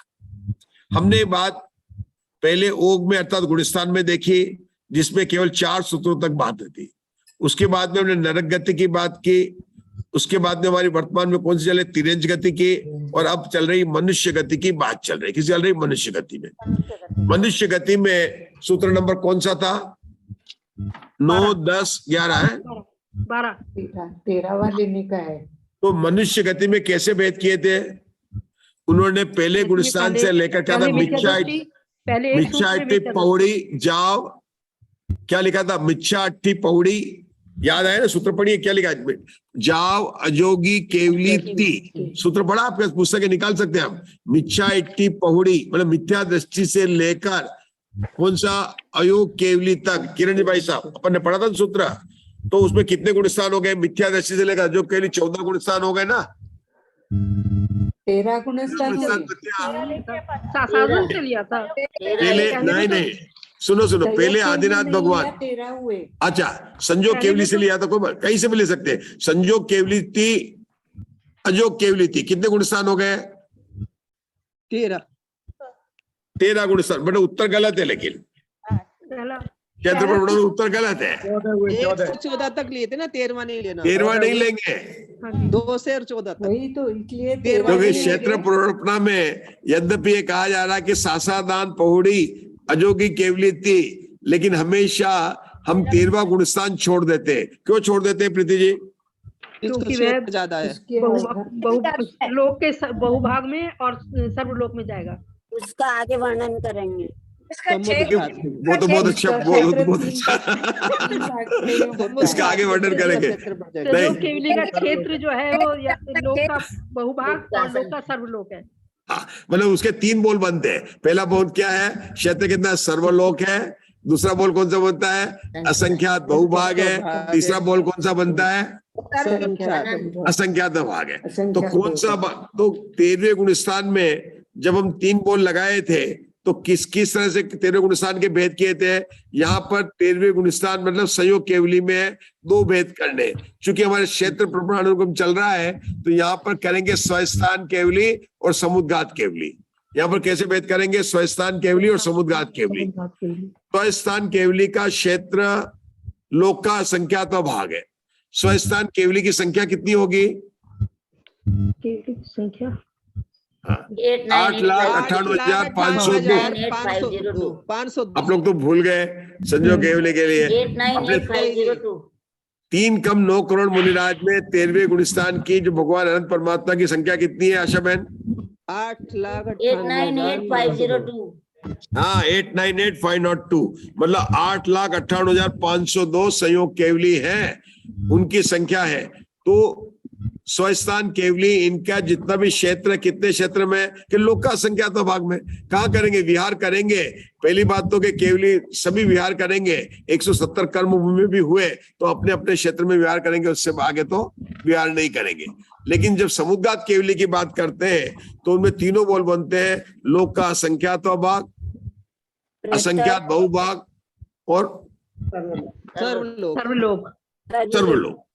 हमने बात पहले ओग में अर्थात गुणस्थान में देखी जिसमें केवल 4 सूत्रों तक बात होती। उसके बाद में हमने नरक गति की बात की। उसके बाद में हमारी वर्तमान में कौन सी चल रही? तिर्यंच गति की। और अब चल रही मनुष्य गति की बात चल रही। किसी चल रही? मनुष्य गति में। मनुष्य गति में सूत्र नंबर कौन सा था? 9, 10, 11 है, 12 13वां लेने का है। तो मनुष्य गति में कैसे भेद किए थे उन्होंने? पहले गुणस्थान से लेकर क्या था? मिच्छा अट्ठी पौड़ी जाओ, क्या लिखा था? मिच्छा अट्ठी पौड़ी, याद आया ना? सूत्र पढ़िए, क्या लिखा है? जाव अजोगी केवली ती। सूत्र पढ़ा आपके पुस्तक निकाल सकते हैं आप। मिच्छा अट्ठी पौड़ी मतलब मिथ्या दृष्टि से लेकर कौन सा? अयोग केवली तक। किरण जी भाई साहब अपन ने पढ़ा था सूत्र, तो उसमें कितने गुणस्थान हो गए? मिथ्या दृष्टि से लेकर अजोग केवली 14 गुणस्थान हो गए ना। 13 गुणस्थान साधन से लिया था। पहले नहीं सुनो पहले आदिनाथ भगवान। 13 हुए। अच्छा, संजोग केवली से लिया था, कोई कहीं से भी ले सकते हैं। संजोग केवली थी, अजोग केवली थी, कितने गुणस्थान हो गए? 13 गुणस्थान। बट उत्तर गलत है, लेकिन क्षेत्रफल बढ़ो उत्तर गलत है। 14 तक लिए थे ना, 13वां नहीं लेना। 13वां नहीं लेंगे, 2 से और 14 तक। वही तो इसलिए क्योंकि क्षेत्र प्रवर्तना में यद्यपि ये कहा जा रहा है कि सासादान पहुड़ी अजोगी केवली थी, लेकिन हमेशा हम 13वां गुणस्थान छोड़ देते। क्यों छोड़ देते हैं प्रीति जी? क्योंकि वह ज्यादा है लोक के बहुभाग में और सर्वलोक में जाएगा। उसका आगे वर्णन करेंगे। वो तो बहुत अच्छा, बहुत अच्छा। इसका आगे वर्णन करेंगे। जो केवली का क्षेत्र जो है वो लोक का बहुभाग और लोक का सर्वलोक है। हाँ, मतलब उसके 3 बोल बनते हैं। पहला बोल क्या है? क्षेत्र कितना? सर्वलोक है। दूसरा बोल कौन सा बनता है? असंख्यात बहुभाग है। तीसरा बोल कौन सा बनता है? असंख्यात भाग है। तो कौन सा? तो 13वें गुणस्थान में जब हम 3 बोल लगाए थे तो किस किस तरह से 13वें गुणस्थान के भेद किए थे? यहाँ पर 13वें गुणस्थान मतलब संयोग केवली में 2 भेद करने। चूंकि हमारे क्षेत्र प्रमाणानुगम चल रहा है तो यहाँ पर करेंगे स्वस्थान केवली और समुद्घात केवली। यहाँ पर कैसे भेद करेंगे? स्वस्थान केवली और समुद्घात केवली। स्वस्थान केवली का क्षेत्र लोक का संख्यात भाग है। स्वस्थान केवली की संख्या कितनी होगी? संख्या 8,98,502। आप लोग तो भूल गए संजोग केवली के लिए। 8,98,502। 3 कम 9 करोड़ मुनिराज में 13वें गुणस्थान की जो भगवान अनंत परमात्मा की संख्या कितनी है आशा बहन? 8,98,502। हाँ, 8,98,502 मतलब 8,58,502 संयोग केवली है, उनकी संख्या है। तो स्वस्थान केवली इनका जितना भी क्षेत्र, कितने क्षेत्र में? कि लोक का संख्यात भाग में। कहाँ करेंगे? विहार करेंगे। पहली बात तो कि केवली सभी विहार करेंगे। 170 कर्म भूमि भी हुए तो अपने अपने क्षेत्र में विहार करेंगे, उससे आगे तो विहार नहीं करेंगे। लेकिन जब समुद्घात केवली की बात करते हैं तो उनमें 3 बोल बनते हैं। लोक का असंख्यात भाग, असंख्यात बहुभाग और सर्वलोक। सर्वलोक। सर्वलोक।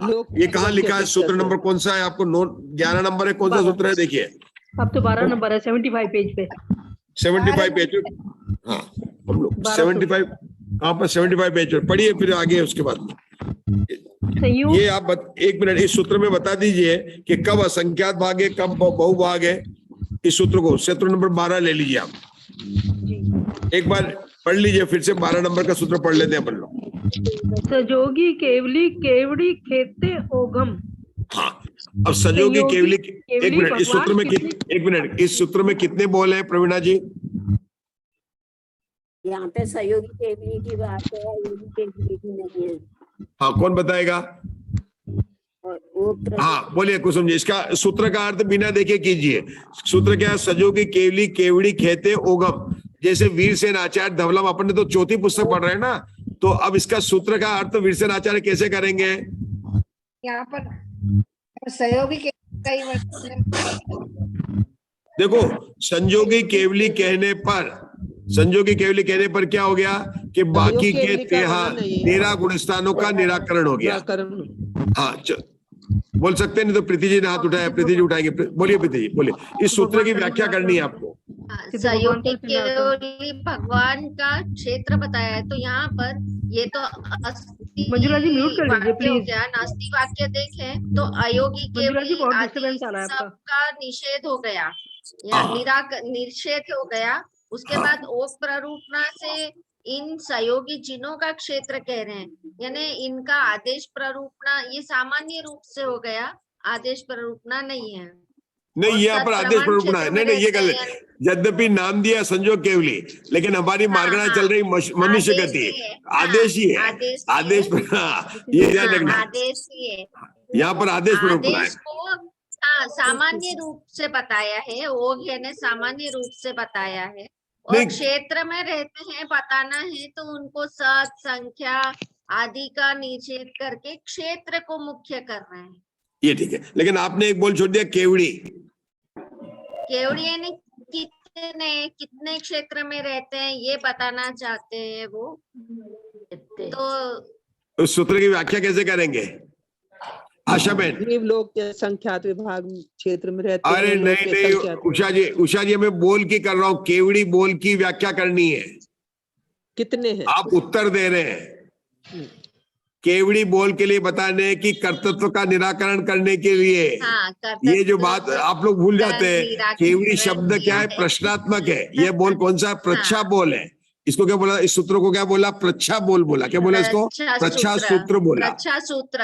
लोक ये कहाँ लिखा है? सूत्र नंबर कौन सा है आपको? नोट 11 नंबर है, कौन सा सूत्र है? देखिए अब तो 12 नंबर है, 75 पेज पे। 75 पेज पे। हाँ, हम लोग 75 कहाँ पर? 75 पेज पर पढ़िए, फिर आगे उसके बाद संयुक्त ये आप एक मिनट इस सूत्र में बता दीजिए कि कब असंख्यात भाग है, कब बहुभाग है। इस सूत्र को सूत्र नंबर 12 ले लीजिए आप, एक बार पढ़ लीजिए, फिर से 12 नंबर का सूत्र पढ़ लेते हैं अपन लोग। सजोगी केवली केवड़ी खेते ओघम। हाँ, अब सजोगी केवली, एक मिनट इस सूत्र में भगवान एक मिनट इस सूत्र में कितने बोल हैं प्रवीणा जी? यहाँ पे सहयोगी केवली की बात है, अयोगी केवली की नहीं है। हाँ, कौन बताएगा? और वो हाँ बोलिए कुसुम जी, इसका सूत्र का अर्थ बिना देखे कीजिए। सूत्र क्या है? सजोगी केवली केवड़ी खेते ओगम। जैसे वीरसेन आचार्य धवलम, अपन ने तो चौथी पुस्तक पढ़ रहे हैं ना, तो अब इसका सूत्र का अर्थ वीरसेन आचार्य कैसे करेंगे? यहाँ पर सहयोगी के कई देखो, संजोगी केवली कहने पर, संजोगी केवली कहने पर क्या हो गया कि बाकी के 13 गुणस्थानों का निराकरण हो गया। हाँ, बोल सकते नहीं तो प्रीति जी ने हाथ उठाया, प्रीति जी उठाएंगे। बोलिए प्रीति जी, बोलिए। इस सूत्र की व्याख्या करनी है आपको। सहयोगी केवली भगवान का क्षेत्र बताया है, तो यहाँ पर ये तो मंजुला जी म्यूट कर दीजिए प्लीज। क्या नास्तिक वाक्य देखें तो अयोगी केवली आदि सबका निषेध हो गया या निषेध हो गया। उसके बाद ओक प्ररूपणा से इन सहयोगी जिनों का क्षेत्र कह रहे हैं, यानी इनका आदेश प्ररूपणा ये सामान्य रूप से हो गया, आदेश प्ररूपणा नहीं है। नहीं, यहाँ पर आदेश प्ररूपणा है। नहीं, ये गलत। यद्यपि नाम दिया संजोग केवली, लेकिन हमारी मार्गना चल रही मनुष्य गति, आदेश ही है। आदेश ये ध्यान रखना, आदेश ही है। यहाँ पर आदेश प्ररूपणा है। सामान्य रूप से बताया है, ओघ यानी सामान्य रूप से बताया है। और क्षेत्र में रहते हैं बताना है तो उनको सत संख्या आदि का निषेध करके क्षेत्र को मुख्य कर रहे हैं। ये ठीक है, लेकिन आपने एक बोल छोड़ दिया केवड़ी। केवड़ी यानी कितने क्षेत्र में रहते हैं ये बताना चाहते हैं वो। तो उस सूत्र की व्याख्या कैसे करेंगे आशा बहन? लोग के संख्यात विभाग क्षेत्र में रहते हैं। अरे नहीं, उषा जी मैं बोल की कर रहा हूँ, केवड़ी बोल की व्याख्या करनी है। कितने हैं? आप उत्तर दे रहे हैं। केवड़ी बोल के लिए बताने की कर्तृत्व का निराकरण करने के लिए। ये जो बात आप लोग भूल जाते हैं, केवड़ी शब्द क्या है? प्रश्नात्मक है। ये बोल कौन सा है? प्रच्छा बोल है। इसको क्या बोला? इस सूत्र को क्या बोला? प्रच्छा बोल बोला। क्या बोला इसको? प्रच्छा सूत्र बोला। प्रच्छा सूत्र।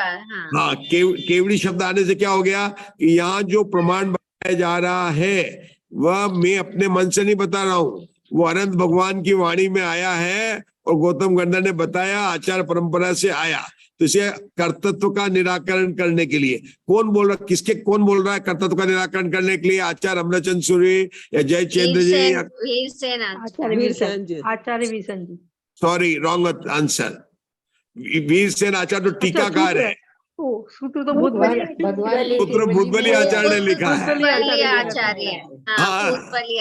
हाँ, केवड़ी शब्द आने से क्या हो गया कि यहाँ जो प्रमाण बताया जा रहा है वह मैं अपने मन से नहीं बता रहा हूँ, वो अनंत भगवान की वाणी में आया है और गौतम गंधर ने बताया, आचार परंपरा से आया। तो इसे कर्तृत्व का निराकरण करने के लिए कौन बोल रहा, कौन बोल रहा है कर्तृत्व का निराकरण करने के लिए? आचार्य अमरचंद सूर्य या जयचंद्र जी या Acharya Virasen ji. Sorry, wrong answer. Virasen Acharya तो टीकाकार है। सूत्र तो भूतबली आचार्य ने लिखा है।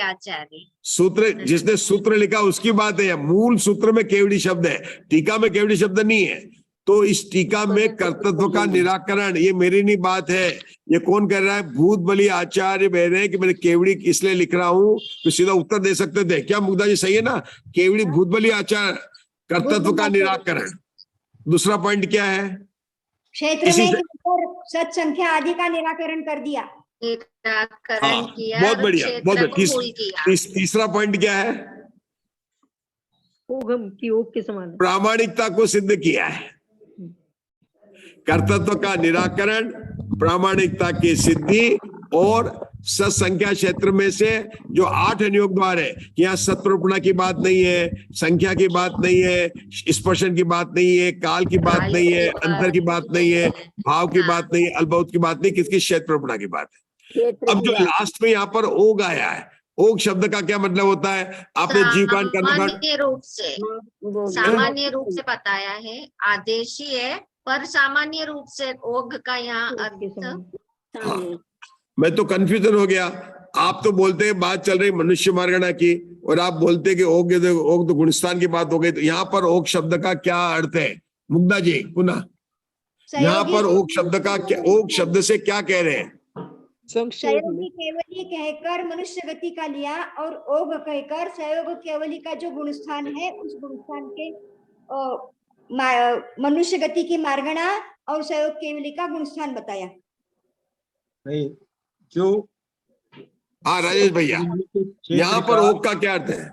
आचार्य सूत्र, जिसने सूत्र लिखा उसकी बात है। मूल सूत्र में केवड़ी शब्द है, टीका में केवड़ी शब्द नहीं है। तो इस टीका में कर्तृत्व का निराकरण, ये मेरी नहीं बात है। ये कौन कर रहा है? भूतबली आचार्य कह रहे हैं कि मैंने केवड़ी इसलिए लिख रहा हूं, तो सीधा उत्तर दे सकते थे क्या मुग्धा जी? सही है ना? केवड़ी भूतबली आचार्य, कर्तृत्व का निराकरण। दूसरा पॉइंट क्या है? क्षेत्र में सत संख्या आदि का निराकरण कर दिया। बहुत बढ़िया, बहुत बढ़िया। तीसरा पॉइंट क्या है? ओघम की ओघ के समान प्रामाणिकता को सिद्ध किया है। कर्तृत्व का निराकरण, प्रामाणिकता की सिद्धि और सत्संख्या क्षेत्र में से जो 8 नियोग द्वार है, यहाँ सत्प्ररूपणा की बात नहीं है, संख्या की बात नहीं है, स्पर्शन की बात नहीं है, काल की बात नहीं है, अंतर की बात नहीं है, भाव की बात नहीं है, अल्पभूत की बात नहीं, किसकी? क्षेत्र प्ररूपणा की बात है। अब जो लास्ट में यहाँ पर ओग आया है, ओग शब्द का क्या मतलब होता है? आपने जीवकांड सामान्य रूप से बताया है, आदेशी है, पर सामान्य रूप से ओघ का यहाँ अर्थ। मैं तो कंफ्यूजन हो गया। आप तो बोलते हैं बात चल रही मनुष्य मार्गणा की, और आप बोलते हैं कि ओघ तो गुणस्थान की बात हो गई। तो यहाँ पर ओघ शब्द का क्या अर्थ है मुग्धा जी? पुनः यहाँ पर ओक शब्द का ओक शब्द से क्या कह रहे हैं? संक्षेप में सहयोगी केवली कहकर मनुष्य गति का लिया और ओग कहकर सहयोग केवली का जो गुणस्थान है उस गुणस्थान के मनुष्य गति की मार्गणा और सहयोग केवली का गुणस्थान बताया। नहीं, जो हाँ राजेश भैया, यहाँ पर ओक का क्या अर्थ है?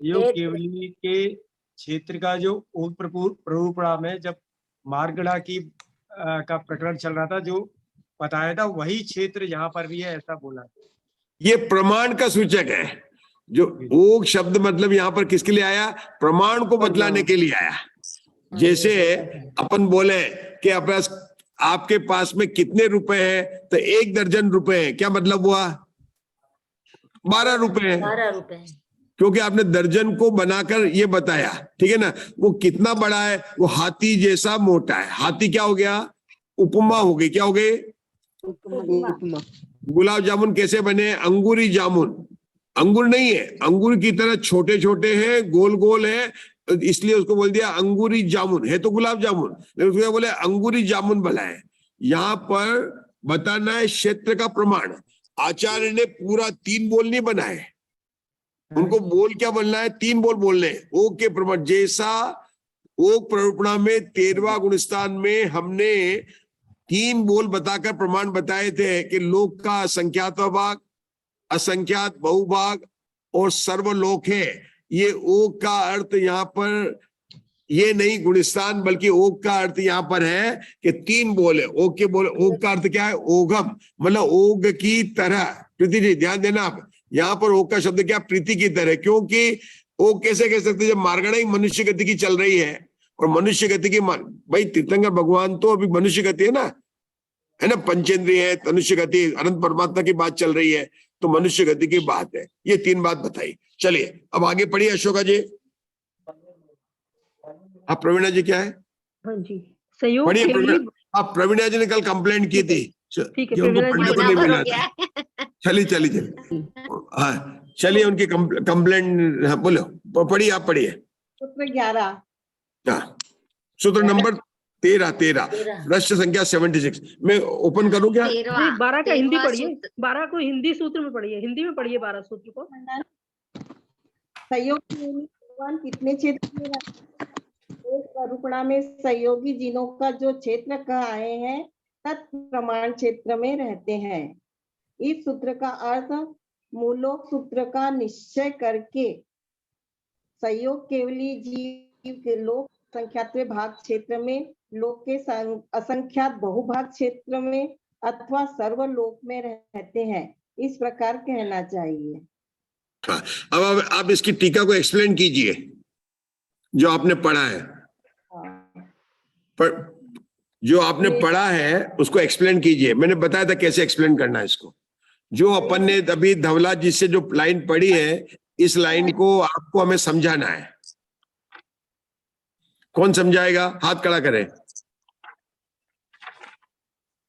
योग केवली के क्षेत्र का जो ओक प्ररूपणा में जब मार्गणा की का प्रकरण चल रहा था, जो बताया था वही क्षेत्र यहाँ पर भी है, ऐसा बोला। ये प्रमाण का सूचक है। जो ओक शब्द मतलब यहाँ पर किसके लिए आया? प्रमाण को बतलाने के लिए आया। जैसे अपन बोले कि आपके पास में कितने रुपए हैं, तो 1 दर्जन रुपए है, क्या मतलब हुआ? 12 रुपए है, 12 रुपए, क्योंकि आपने दर्जन को बनाकर ये बताया, ठीक है ना। वो कितना बड़ा है? वो हाथी जैसा मोटा है। हाथी क्या हो गया? उपमा हो गई। क्या हो गई? उपमा। गुलाब जामुन कैसे बने? अंगूरी जामुन। अंगूर नहीं है, अंगूर की तरह छोटे छोटे हैं, गोल गोल है, इसलिए उसको बोल दिया अंगूरी जामुन। है तो गुलाब जामुन, लेकिन उसको बोले अंगूरी जामुन बनाए। यहाँ पर बताना है क्षेत्र का प्रमाण। आचार्य ने पूरा 3 बोल नहीं बनाए, उनको बोल क्या बोलना है? 3 बोल बोलने। ओक के प्रमाण जैसा ओक प्ररूपणा में 13वां गुणस्थान में हमने 3 बोल बताकर प्रमाण बताए थे कि लोक का असंख्यात भाग, असंख्यात बहुभाग और सर्वलोक है। ये ओक का अर्थ यहाँ पर ये नहीं गुणस्थान, बल्कि ओक का अर्थ यहाँ पर है कि 3 बोल है। ओक के बोल, ओक का अर्थ क्या है? ओघम, मतलब ओग की तरह। प्रीति जी ध्यान देना आप, यहाँ पर ओक का शब्द क्या? प्रीति की तरह। क्योंकि ओक कैसे कह सकते? जब मार्गणा ही मनुष्य गति की चल रही है, और मनुष्य गति की भाई तीर्थंकर भगवान तो अभी मनुष्य गति है ना, पंचेंद्रिय है, मनुष्य गति, अनंत परमात्मा की बात चल रही है, तो मनुष्य गति की बात है। ये 3 बात बताई। चलिए अब आगे पढ़िए अशोका जी। आप प्रवीणा जी क्या है? हाँ जी, सहयोग पढ़िए केवली। प्रवीणा। आप प्रवीणा जी ने कल कंप्लेंट की थी ठीक है, कि उनको प्रवीणा जी पढ़ने को नहीं मिला था। चलिए हाँ, चलिए उनकी कंप्लेंट। हाँ बोलो, पढ़िए, आप पढ़िए। सूत्र 11। हाँ, सूत्र नंबर 13 प्रश्न संख्या 76। मैं ओपन करूं क्या? 12 का हिंदी पढ़िए, 12 को हिंदी सूत्र में पढ़िए, हिंदी में पढ़िए 12 सूत्र को। सहयोग भगवान कितने क्षेत्र में प्ररूपणा में सहयोगी जिनों का जो क्षेत्र कह आए हैं तत्प्रमाण क्षेत्र में रहते हैं। इस सूत्र का अर्थ मूलोक सूत्र का निश्चय करके सहयोग केवली जीव के लोक संख्यात्वे भाग क्षेत्र में, लोक के असंख्यात बहुभाग क्षेत्र में अथवा सर्वलोक में रहते हैं, इस प्रकार कहना चाहिए। हाँ, अब आप इसकी टीका को एक्सप्लेन कीजिए जो आपने पढ़ा है। पर जो आपने पढ़ा है उसको एक्सप्लेन कीजिए। मैंने बताया था कैसे एक्सप्लेन करना है इसको। जो अपन ने अभी धवला जी से जो लाइन पढ़ी है, इस लाइन को आपको हमें समझाना है। कौन समझाएगा? हाथ खड़ा करें।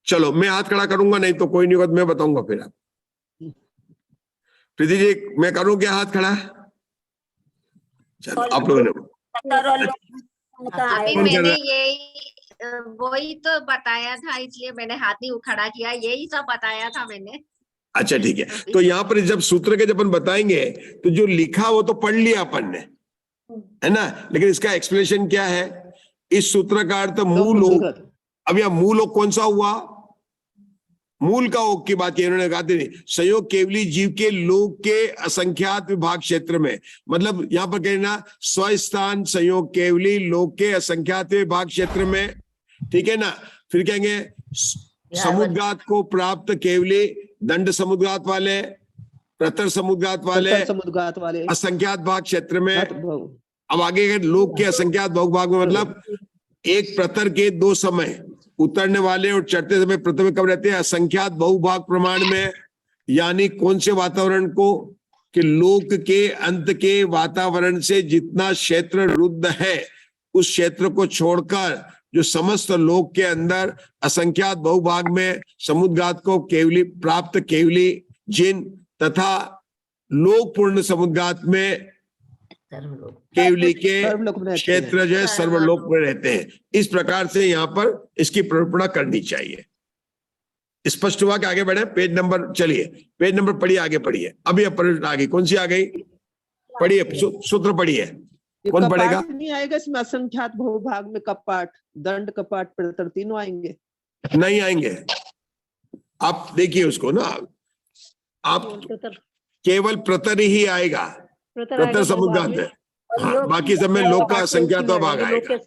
चलो मैं हाथ खड़ा करूंगा, नहीं तो कोई नहीं होगा, मैं बताऊंगा फिर। आप प्रीति जी, मैं करूं क्या हाथ खड़ा? चलो आप लोगों ने अभी मैंने यही वही तो बताया था, इसलिए मैंने हाथ नहीं उखड़ा किया, यही सब बताया था मैंने। अच्छा ठीक है, तो यहाँ पर जब सूत्र के जब अपन बताएंगे तो जो लिखा वो तो पढ़ लिया अपन ने, है ना, लेकिन इसका एक्सप्लेनेशन क्या है? इस सूत्र का अर्थ मूल ओक। अब यहाँ मूल ओक कौन सा हुआ? मूल का ओक की बात की इन्होंने कहा थी, संयोग केवली जीव के लोक के असंख्यात विभाग क्षेत्र में, मतलब यहाँ पर कहना स्वस्थान संयोग केवली लोक के असंख्यात विभाग क्षेत्र में, ठीक है ना। फिर कहेंगे समुद्गात को प्राप्त केवली दंड समुद्गात वाले, प्रतर समुद्गात वाले, असंख्यात भाग क्षेत्र में। अब आगे लोक के असंख्यात बहुभाग में मतलब एक प्रतर के 2 समय, उतरने वाले और चढ़ते समय प्रथम कब रहते हैं? असंख्यात बहुभाग प्रमाण में। यानी कौन से वातावरण को? कि लोक के अंत के वातावरण से जितना क्षेत्र रुद्ध है उस क्षेत्र को छोड़कर जो समस्त लोक के अंदर असंख्यात बहुभाग में समुद्गात को केवली प्राप्त केवली जिन तथा लोक पूर्ण समुद्गात में केवली के सर्वलोक में रहते हैं। क्षेत्र जो है सर्वलोक में रहते हैं। इस प्रकार से यहाँ पर इसकी प्ररूपणा करनी चाहिए। स्पष्ट हुआ कि आगे बढ़े? पेज नंबर, चलिए पेज नंबर पढ़िए, आगे पढ़िए। अभी अब आ गई, कौन सी आ गई? पढ़िए, सूत्र पढ़िए। कौन कपाट पढ़ेगा? नहीं आएगा इसमें? असंख्यात बहुभाग में कपाट, दंड कपाट, प्रतर तीनों आएंगे? नहीं आएंगे। आप देखिए उसको ना, आप केवल प्रतर ही आएगा, प्रतर समुद्घात में। हाँ, बाकी सब में लोक का असंख्यात भाग आएगा।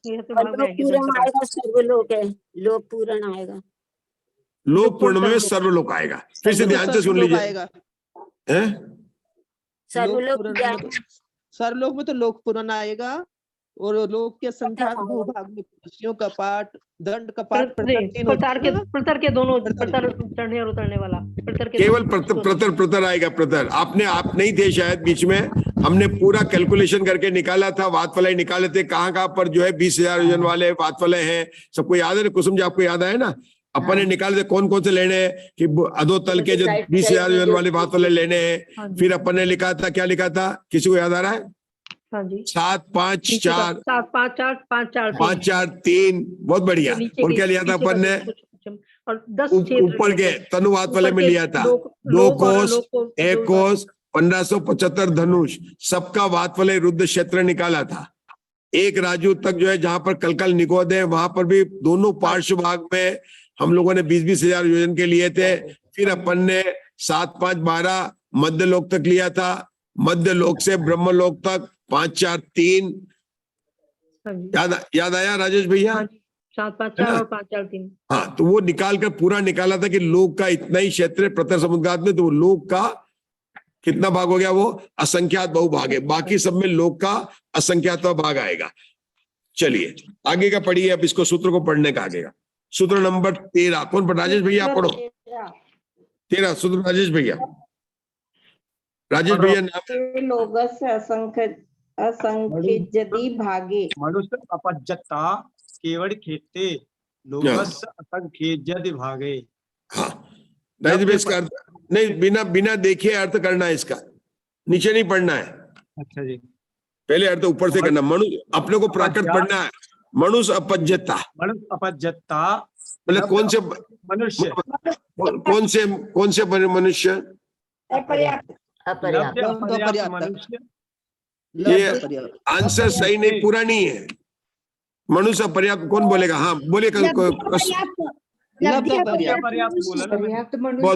सर्वलोक है, लोक पूर्ण आएगा। लोक पूर्ण में सर्वलोक आएगा। फिर से ध्यान से सुन लीजिए। सर्वलोक में तो लोक पूर्ण आएगा, और लोक के असंख्यात भूभाग में कुर्सियों का पाठ, दंड का पाठ, प्रतर के दोनों, प्रतर चढ़ने और उतरने वाला, प्रतर के केवल प्रतर आएगा। प्रतर आप नहीं थे शायद बीच में, हमने पूरा कैलकुलेशन करके निकाला था, वात वलय निकाले थे, कहाँ पर जो है 20,000 योजन वाले वात वलय हैं। सबको याद है ना? कुसुम जी, आपको याद है ना? अपन ने निकाले थे कौन कौन से लेने हैं, कि अधोतल के जो 20,000 योजन वाले वात वलय लेने हैं। फिर अपन ने लिखा था, क्या लिखा था, किसी को याद आ रहा है? 7 5 4 5 4 3। बहुत बढ़िया। और क्या लिया था अपन ने? और 10 ऊपर के तनुवात वाले में लिया था 2 कोस 1 कोस 1575 धनुष, सबका वात वलय रुद्र क्षेत्र निकाला था। एक राजू तक जो है जहां पर कलकल निगोद है, वहां पर भी दोनों पार्श्व भाग में हम लोगों ने 20,000 योजन के लिए थे। फिर अपन ने 7 5 12 मध्य लोक तक लिया था। मध्य लोक से ब्रह्म लोक तक 5 4 3। याद आया राजेश भैया? 7 5 4 और 5 4 3। हाँ, तो वो निकाल कर पूरा निकाला था कि लोक का इतना ही क्षेत्र है प्रतर समुद्घात में, तो वो लोक का कितना भाग हो गया? वो असंख्यात बहुभाग है। बाकी सब में लोक का असंख्यात भाग आएगा। चलिए आगे का पढ़िए। अब इसको सूत्र को पढ़ने का आगे का सूत्र नंबर 13। कौन पढ़? राजेश भैया आप पढ़ो। 13 सूत्र राजेश भैया। राजेश भैया नाम। लोगस असंख्यजति भागे मनुष्य अपज्जता केवल खेते लोगस असंख्यजति भागे। हाँ, इसका अर्थ नहीं, बिना देखे अर्थ करना है इसका, नीचे नहीं पढ़ना है। अच्छा जी, पहले अर्थ ऊपर से करना। मनुष्य, अपने को प्राकृत पढ़ना है। मनुष्य अपज्जता, मनुष्य अपज्जता मतलब कौन से मनुष्य, कौन से मनुष्य? मनुष्य। ये आंसर सही नहीं, पूरा नहीं है। मनुष्य पर्याप्त कौन बोलेगा? हाँ बोले। बहुत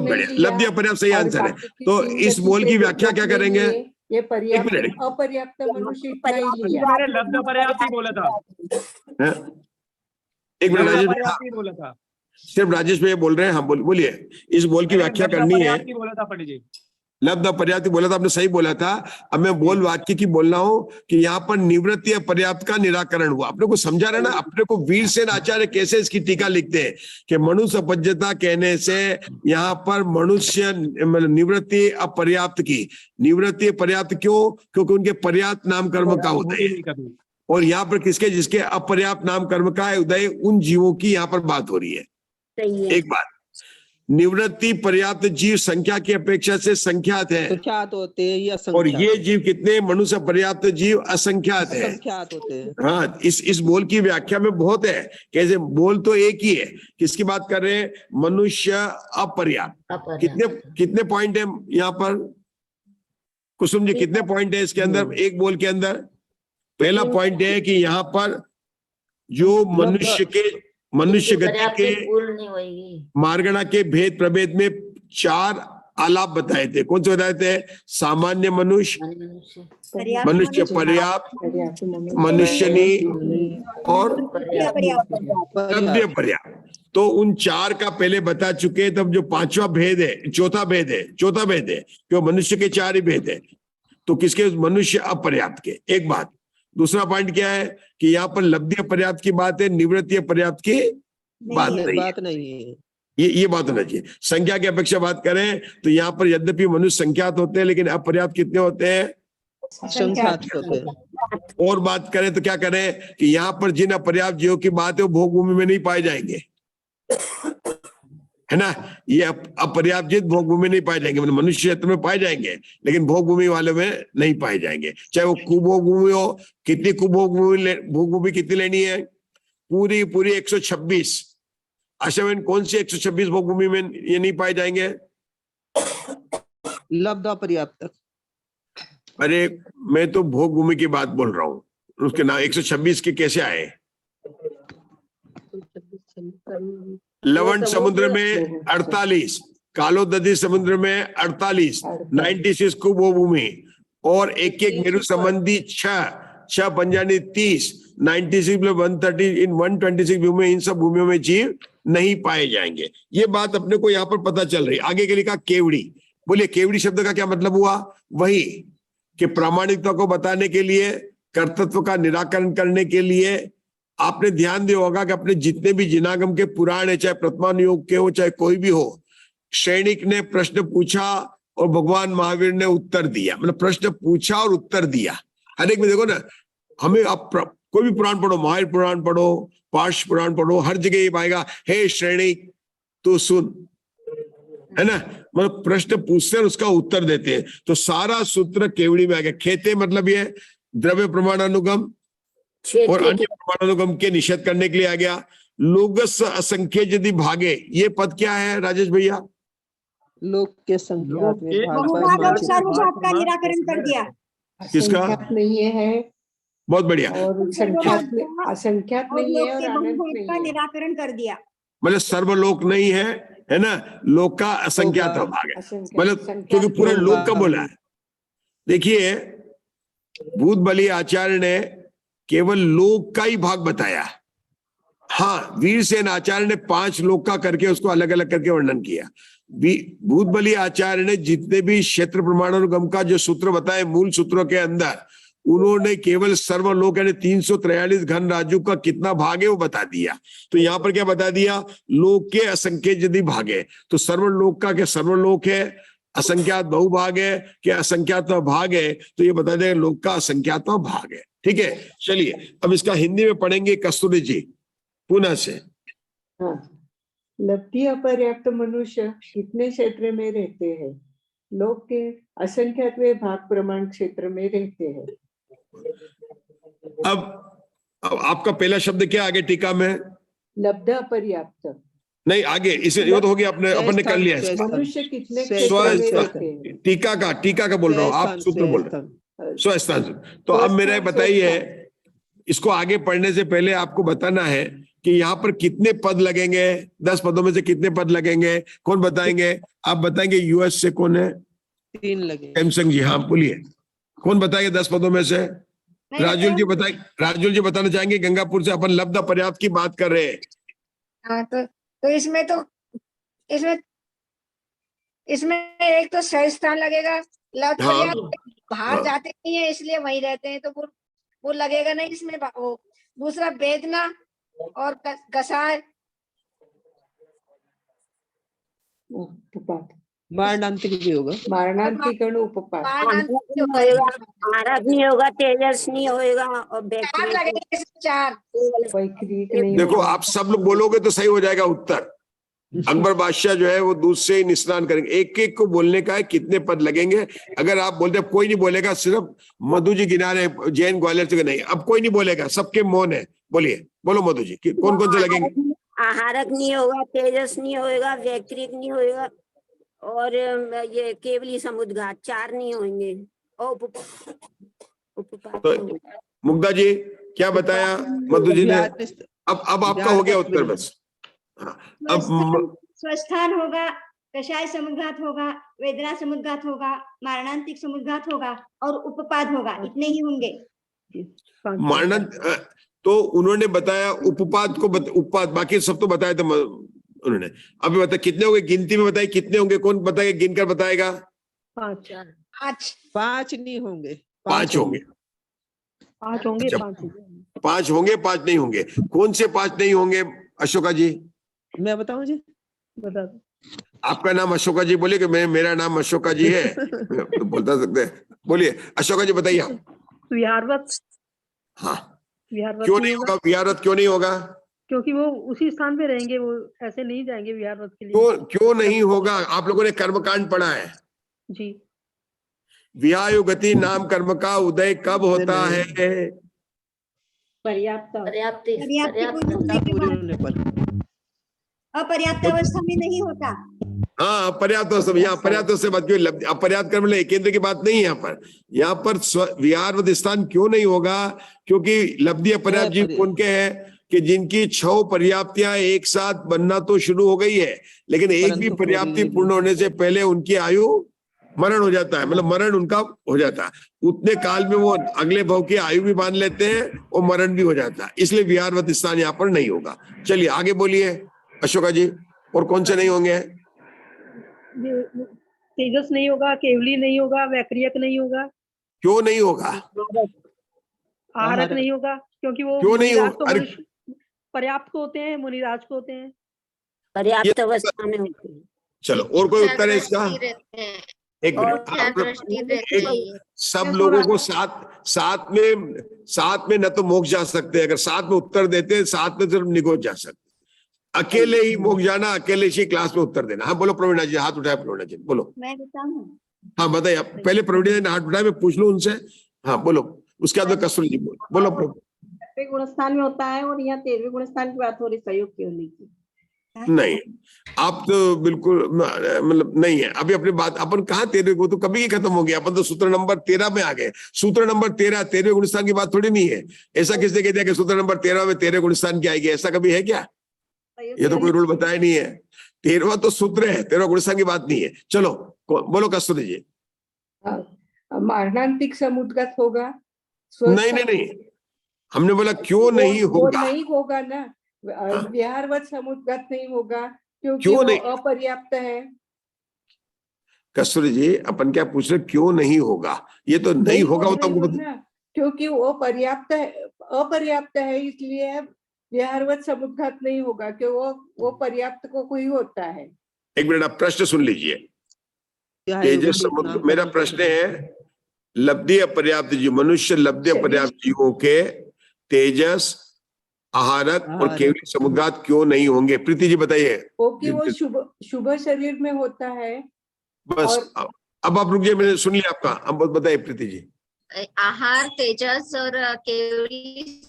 बढ़िया, लब्धि अपर्याप्त सही आंसर है। तो इस बोल की व्याख्या क्या करेंगे? ये पर्याप्त अपर्याप्त मनुष्य इतना ही लिया। मैंने लब्ध पर्याप्त ही बोला था। एक मिनट राजेश भैया, बोला था। सिर्फ राजेश भैया बोल रहे हैं। हाँ बोलिए। इस बोल की व्याख्या करनी है। बोला था पंडित जी, लब्ध पर्याप्त बोला था आपने, सही बोला था। अब मैं बोल वाक्य की बोल रहा हूं कि यहाँ पर निवृत्ति अपर्याप्त का निराकरण हुआ। अपने को समझा रहे ना? अपने को वीरसेन आचार्य कैसे इसकी टीका लिखते हैं कि मनुष्य अपज्जता कहने से यहाँ पर मनुष्य निवृत्ति अपर्याप्त की। निवृत्ति पर्याप्त क्यों? क्योंकि उनके पर्याप्त नाम कर्म का उदय है, और यहाँ पर किसके? जिसके अपर्याप्त नाम कर्म का है उदय, उन जीवों की यहाँ पर बात हो रही है। एक बात, निवृत्ति पर्याप्त जीव संख्या की अपेक्षा से संख्यात है, संख्यात होते हैं या और ये जीव कितने? मनुष्य पर्याप्त जीव असंख्यात है, संख्यात होते हैं। हाँ, इस बोल की व्याख्या में बहुत है। कैसे? बोल तो एक ही है। किसकी बात कर रहे हैं? मनुष्य अपर्याप्त। कितने पॉइंट है यहाँ पर? कुसुम जी कितने पॉइंट है इसके अंदर, एक बोल के अंदर? पहला पॉइंट है कि यहाँ पर जो मनुष्य गति के मार्गणा के भेद प्रभेद में 4 आलाप बताए थे। कौन से बताए थे? सामान्य मनुष्य, मनुष्य पर्याप्त, मनुष्यनी और लब्ध पर्याप्त। तो उन 4 का पहले बता चुके। तब जो 5वां भेद है, चौथा भेद है क्यों? मनुष्य के 4 ही भेद है, तो किसके? मनुष्य अपर्याप्त के। एक बात। दूसरा पॉइंट क्या है कि यहाँ पर लब्धि पर्याप्त की बात है, निवृत्ति पर्याप्त की बात नहीं है। ये बात होना चाहिए। संख्या की अपेक्षा बात करें तो यहाँ पर यद्यपि मनुष्य संख्यात होते हैं, लेकिन अपर्याप्त कितने होते हैं? संख्यात होते हैं। और बात करें तो क्या करें कि यहाँ पर जिन अपर्याप्त जीवों की बात है वो भोग भूमि में नहीं पाए जाएंगे। है ना। ये अपर्याप्त भोग भूमि नहीं पाए जाएंगे, मतलब मनुष्य क्षेत्र में पाए जाएंगे लेकिन भोग भूमि वाले में नहीं पाए जाएंगे। चाहे वो कुभोग भूमि हो, कितनी कुभोग भूमि कितनी लेनी है? पूरी 126। अशा में कौन सी 126 भोग भूमि में ये नहीं पाए जाएंगे? लब्ध अपर्याप्त। अरे मैं तो भोग भूमि की बात बोल रहा हूँ, उसके नाम 126 के कैसे आए? लवण समुद्र में 48, कालोदधी समुद्र में 48, 96 कुभोग भूमि, और एक मेरु संबंधी 6 पंजानी 30, 96 प्लस 130 इन 126 भूमि, इन सब भूमियों में जीव नहीं पाए जाएंगे। ये बात अपने को यहाँ पर पता चल रही। आगे के लिखा केवड़ी। बोलिए केवड़ी शब्द का क्या मतलब हुआ? वही कि प्रामाणिकता को बताने के लिए, कर्तृत्व का निराकरण करने के लिए आपने ध्यान दिया होगा कि अपने जितने भी जिनागम के पुराण है, चाहे प्रथमान योग के हो चाहे कोई भी हो, सैनिक ने प्रश्न पूछा और भगवान महावीर ने उत्तर दिया। मतलब प्रश्न पूछा और उत्तर दिया। हर एक में देखो ना, हमें आप कोई भी पुराण पढ़ो, महावीर पुराण पढ़ो, पार्श पुराण पढ़ो, हर जगह ये पाएगा हे सैनिक तू सुन, है ना। मतलब प्रश्न पूछते हैं उसका उत्तर देते हैं। तो सारा सूत्र केवड़ी में आ गया। खेते मतलब ये द्रव्य प्रमाणानुगम और अन्य प्रमाणानुगम के निषेध करने के लिए आ गया। लोगस असंख्य यदि भागे, ये पद क्या है राजेश भैया? लोग के संख्यात में बहुभाग और सर्वभाग का निराकरण कर दिया। किसका? नहीं है बहुत बढ़िया। और संख्यात में असंख्यात नहीं है और अनंत बहुभाग नहीं का है। निराकरण कर दिया। मतलब सर्वलोक नहीं है, है ना। लोक का असंख्यात भाग है, मतलब क्योंकि पूरा लोक का बोला है। देखिए भूत बलि आचार्य ने केवल लोक का ही भाग बताया। हाँ, वीरसेन आचार्य ने 5 लोक का करके उसको अलग अलग करके वर्णन किया। भूत बलि आचार्य ने जितने भी क्षेत्र प्रमाणानुगम का जो सूत्र बताए मूल सूत्रों के अंदर, उन्होंने केवल सर्वलोक यानी 343 घन राजू का कितना भाग है वो बता दिया। तो यहाँ पर क्या बता दिया? लोक के असंख्य यदि भाग है। तो सर्वलोक का क्या सर्वलोक है, असंख्यात बहुभाग है कि असंख्यात भाग है? तो ये बता देगा लोक का असंख्यात भाग है। ठीक है, चलिए अब इसका हिंदी में पढ़ेंगे कस्तूरी जी पुनः से। हाँ। लब्धि अपर्याप्त मनुष्य कितने क्षेत्र में रहते हैं? लोक के असंख्यात भाग प्रमाण क्षेत्र में रहते हैं। अब आपका पहला शब्द क्या आगे टीका में? लब्ध अपर्याप्त नहीं, आगे इसे ये तो हो गया, अपन ने कर लिया इसका। मनुष्य कितने क्षेत्र में रहते हैं? टीका का बोल रहा हूँ, आप सूत्र बोल रहे हैं स्वस्थान। तो अब मेरा बताइए, इसको आगे पढ़ने से पहले आपको बताना है कि यहाँ पर कितने पद लगेंगे। 10 पदों में से कितने पद लगेंगे? कौन बताएंगे? आप बताएंगे। यूएस से कौन है? 3 लगे। सैमसंग जी, हाँ बोलिए, कौन बताएंगे 10 पदों में से? राजुल जी बताए। राजुल जी बताना चाहेंगे। गंगापुर से अपन लब्ध पर्याप्त की बात कर रहे हैं। हाँ, तो इसमें एक तो सही स्थान लगेगा। लब्ध पर्याप्त बाहर जाते नहीं है इसलिए वहीं रहते हैं, तो वो लगेगा नहीं इसमें। वो दूसरा वेदना और कसाय मारणांतिक भी होगा। मारणांतिक और उपपात। आरक नहीं होगा, तेजस नहीं होगा और 4 देखो आप सब लोग बोलोगे तो सही हो जाएगा उत्तर। अकबर बादशाह जो है वो दूध से ही स्नान करेंगे। एक एक को बोलने का है कितने पद लगेंगे। अगर आप बोलते कोई नहीं बोलेगा, सिर्फ मधु जी गिना रहे जैन ग्वालियर से, नहीं अब कोई नहीं बोलेगा, सबके मौन है। बोलिए, बोलो मधु जी, कौन कौन से लगेंगे? आहारक नहीं होगा, तेजस नहीं होगा, वैक्रिक नहीं होगा और ये केवली समुद्घात 4 नहीं होंगे। तो मुग्धा जी क्या बताया मधु जी ने? अब आपका हो गया उत्तर बस। अब स्वस्थान होगा, कषाय समुद्घात होगा, वेदना समुद्घात होगा, मारणांतिक समुद्घात होगा और उपपाद होगा। इतने ही होंगे। मारणांत तो उन्होंने बताया, उपपाद को उपपाद, बाकी सब तो बताया था उन्होंने। अभी बता कितने होंगे, गिनती में बताइए कितने होंगे, कौन बताएगा, गिनकर बताएगा? 5 नहीं होंगे, 5 होंगे। 5 होंगे, अच्छा, 5 होंगे, 5 नहीं होंगे। कौन से 5 नहीं होंगे अशोका जी? मैं बताऊं जी? बता दो। आपका नाम अशोका जी बोलिए कि मेरा नाम अशोका जी है। तो बता सकते हैं, बोलिए अशोका जी बताइए आप। विहारवत। हाँ, क्यों नहीं होगा विहारवत? क्यों नहीं होगा? क्योंकि वो उसी स्थान पे रहेंगे, वो ऐसे नहीं जाएंगे विहारवत के लिए। क्यों नहीं होगा? आप लोगों ने कर्मकांड पढ़ा है। जी। विहायो गति नाम कर्म का उदय कब होता है? पर्याप्त अपर्याप्त अवस्था में नहीं होता। हाँ, पर्याप्त अवस्था, यहाँ पर्याप्त से बात क्यों? अपर्याप्त कर्म केंद्र की बात नहीं है यहाँ पर विहारवत स्थान क्यों नहीं होगा? क्योंकि लब्धि अपर्याप्त जीव उनके हैं कि जिनकी 6 पर्याप्तियां एक साथ बनना तो शुरू हो गई है, लेकिन एक भी पर्याप्ति पूर्ण होने से पहले उनकी आयु मरण हो जाता है, मतलब मरण उनका हो जाता है। उतने काल में वो अगले भव की आयु भी बांध लेते हैं और मरण भी हो जाता है, इसलिए विहारवत स्थान यहाँ पर नहीं होगा। चलिए आगे बोलिए अशोका जी, और कौन से नहीं होंगे? तेजस नहीं होगा, केवली नहीं होगा, वैक्रियक नहीं होगा। क्यों नहीं होगा? आहारक नहीं होगा, क्योंकि वो क्यों नहीं होगा? तो मनुष्य पर्याप्त को होते हैं, मुनिराज को होते हैं, पर्याप्त अवस्था में होते हैं। चलो, और कोई उत्तर है इसका? एक मिनट, सब लोगों को साथ में न तो मोक्ष जा सकते हैं, अगर साथ में उत्तर देते हैं, साथ में सिर्फ निगोज जा सकते। अकेले ही मोक्ष जाना, अकेले ही क्लास में उत्तर देना। हाँ बोलो प्रवीणा जी, हाथ उठाए प्रवीणा जी, बोलो। मैं बताऊं? हाँ बताइए, पहले प्रवीणा जी ने हाथ उठाए, मैं पूछ लूं उनसे। हाँ बोलो, उसके बाद में कस्तूरी जी बोलो। 6वें गुणस्थान में होता है और यहाँ 13वें गुणस्थान की बात हो रही सहयोग केवली की। नहीं, आप तो बिल्कुल मतलब नहीं है। अभी अपनी बात अपन कहाँ 13वें को, तो कभी ही खत्म हो गया। अपन तो सूत्र नंबर 13 में आ गए। सूत्र नंबर 13 गुणस्थान की बात थोड़ी नहीं है। ऐसा किसने कह दिया कि सूत्र नंबर 13 में 13 गुणस्थान की आएगी? ऐसा कभी है क्या? ये तो कोई रूल बताया नहीं है। 13वां तो सूत्र है, 13 गुणस्थान की बात नहीं है। चलो बोलो कस्तूरी जी। मारणांतिक समुद्गत होगा? नहीं, हमने बोला क्यों नहीं होगा? नहीं होगा ना, विहारवत समुद्गत नहीं होगा क्योंकि क्यों वो नहीं? अपर्याप्त है। कस्तूरी जी, अपन क्या पूछ रहे, क्यों नहीं होगा? ये तो नहीं होगा, वो तो क्योंकि वो अपर्याप्त है, इसलिए विहारवत समुद्गत नहीं होगा, कि वो पर्याप्त को कोई होता है। एक मिनट, आप प्रश्न सुन लीजिए। तेजस समुद्र, मेरा प्रश्न है, लब्धि अपर्याप्त जीव, मनुष्य लब्धि अपर्याप्त जीवों के तेजस, आहारक और केवली समुद्गात क्यों नहीं होंगे? प्रीति जी बताइए। कि वो शुभ शरीर में होता है। बस अब आप रुकिए, मैंने सुन लिया आपका। अब बताइए प्रीति जी। आहार, तेजस और केवली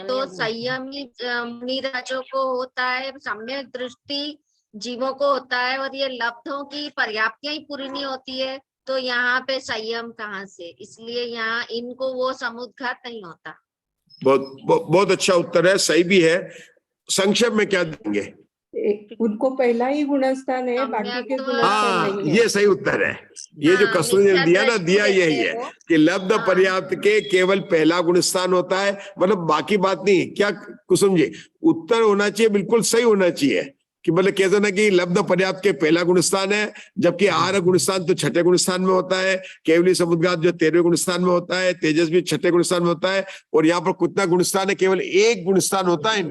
तो संयमी मुनिराजों को होता है, सम्यक दृष्टि जीवों को होता है, और ये लब्धों की पर्याप्तियां ही पूरी नहीं होती है, तो यहाँ पे संयम कहाँ से? इसलिए यहाँ इनको वो समुद्घात नहीं होता। बहुत अच्छा उत्तर है, सही भी है। संक्षेप में क्या देंगे? उनको पहला ही गुणस्थान है, बाकी के गुणस्थान नहीं है। ये सही उत्तर है। ये जो कस्तूरी ने दिया यही है कि लब्ध पर्याप्त के केवल पहला गुणस्थान होता है, मतलब बाकी बात नहीं। क्या कुसुम जी, उत्तर होना चाहिए, बिल्कुल सही होना चाहिए कि मतलब कहते ना कि लब्ध पर्याप्त के पहला गुणस्थान है, जबकि आहार गुणस्थान तो 6ठे गुणस्थान में होता है, केवली समुद्गात जो 13वें गुणस्थान में होता है, तेजस भी 6ठे गुणस्थान में होता है, और यहाँ पर कितना गुणस्थान है? केवल एक गुणस्थान होता है।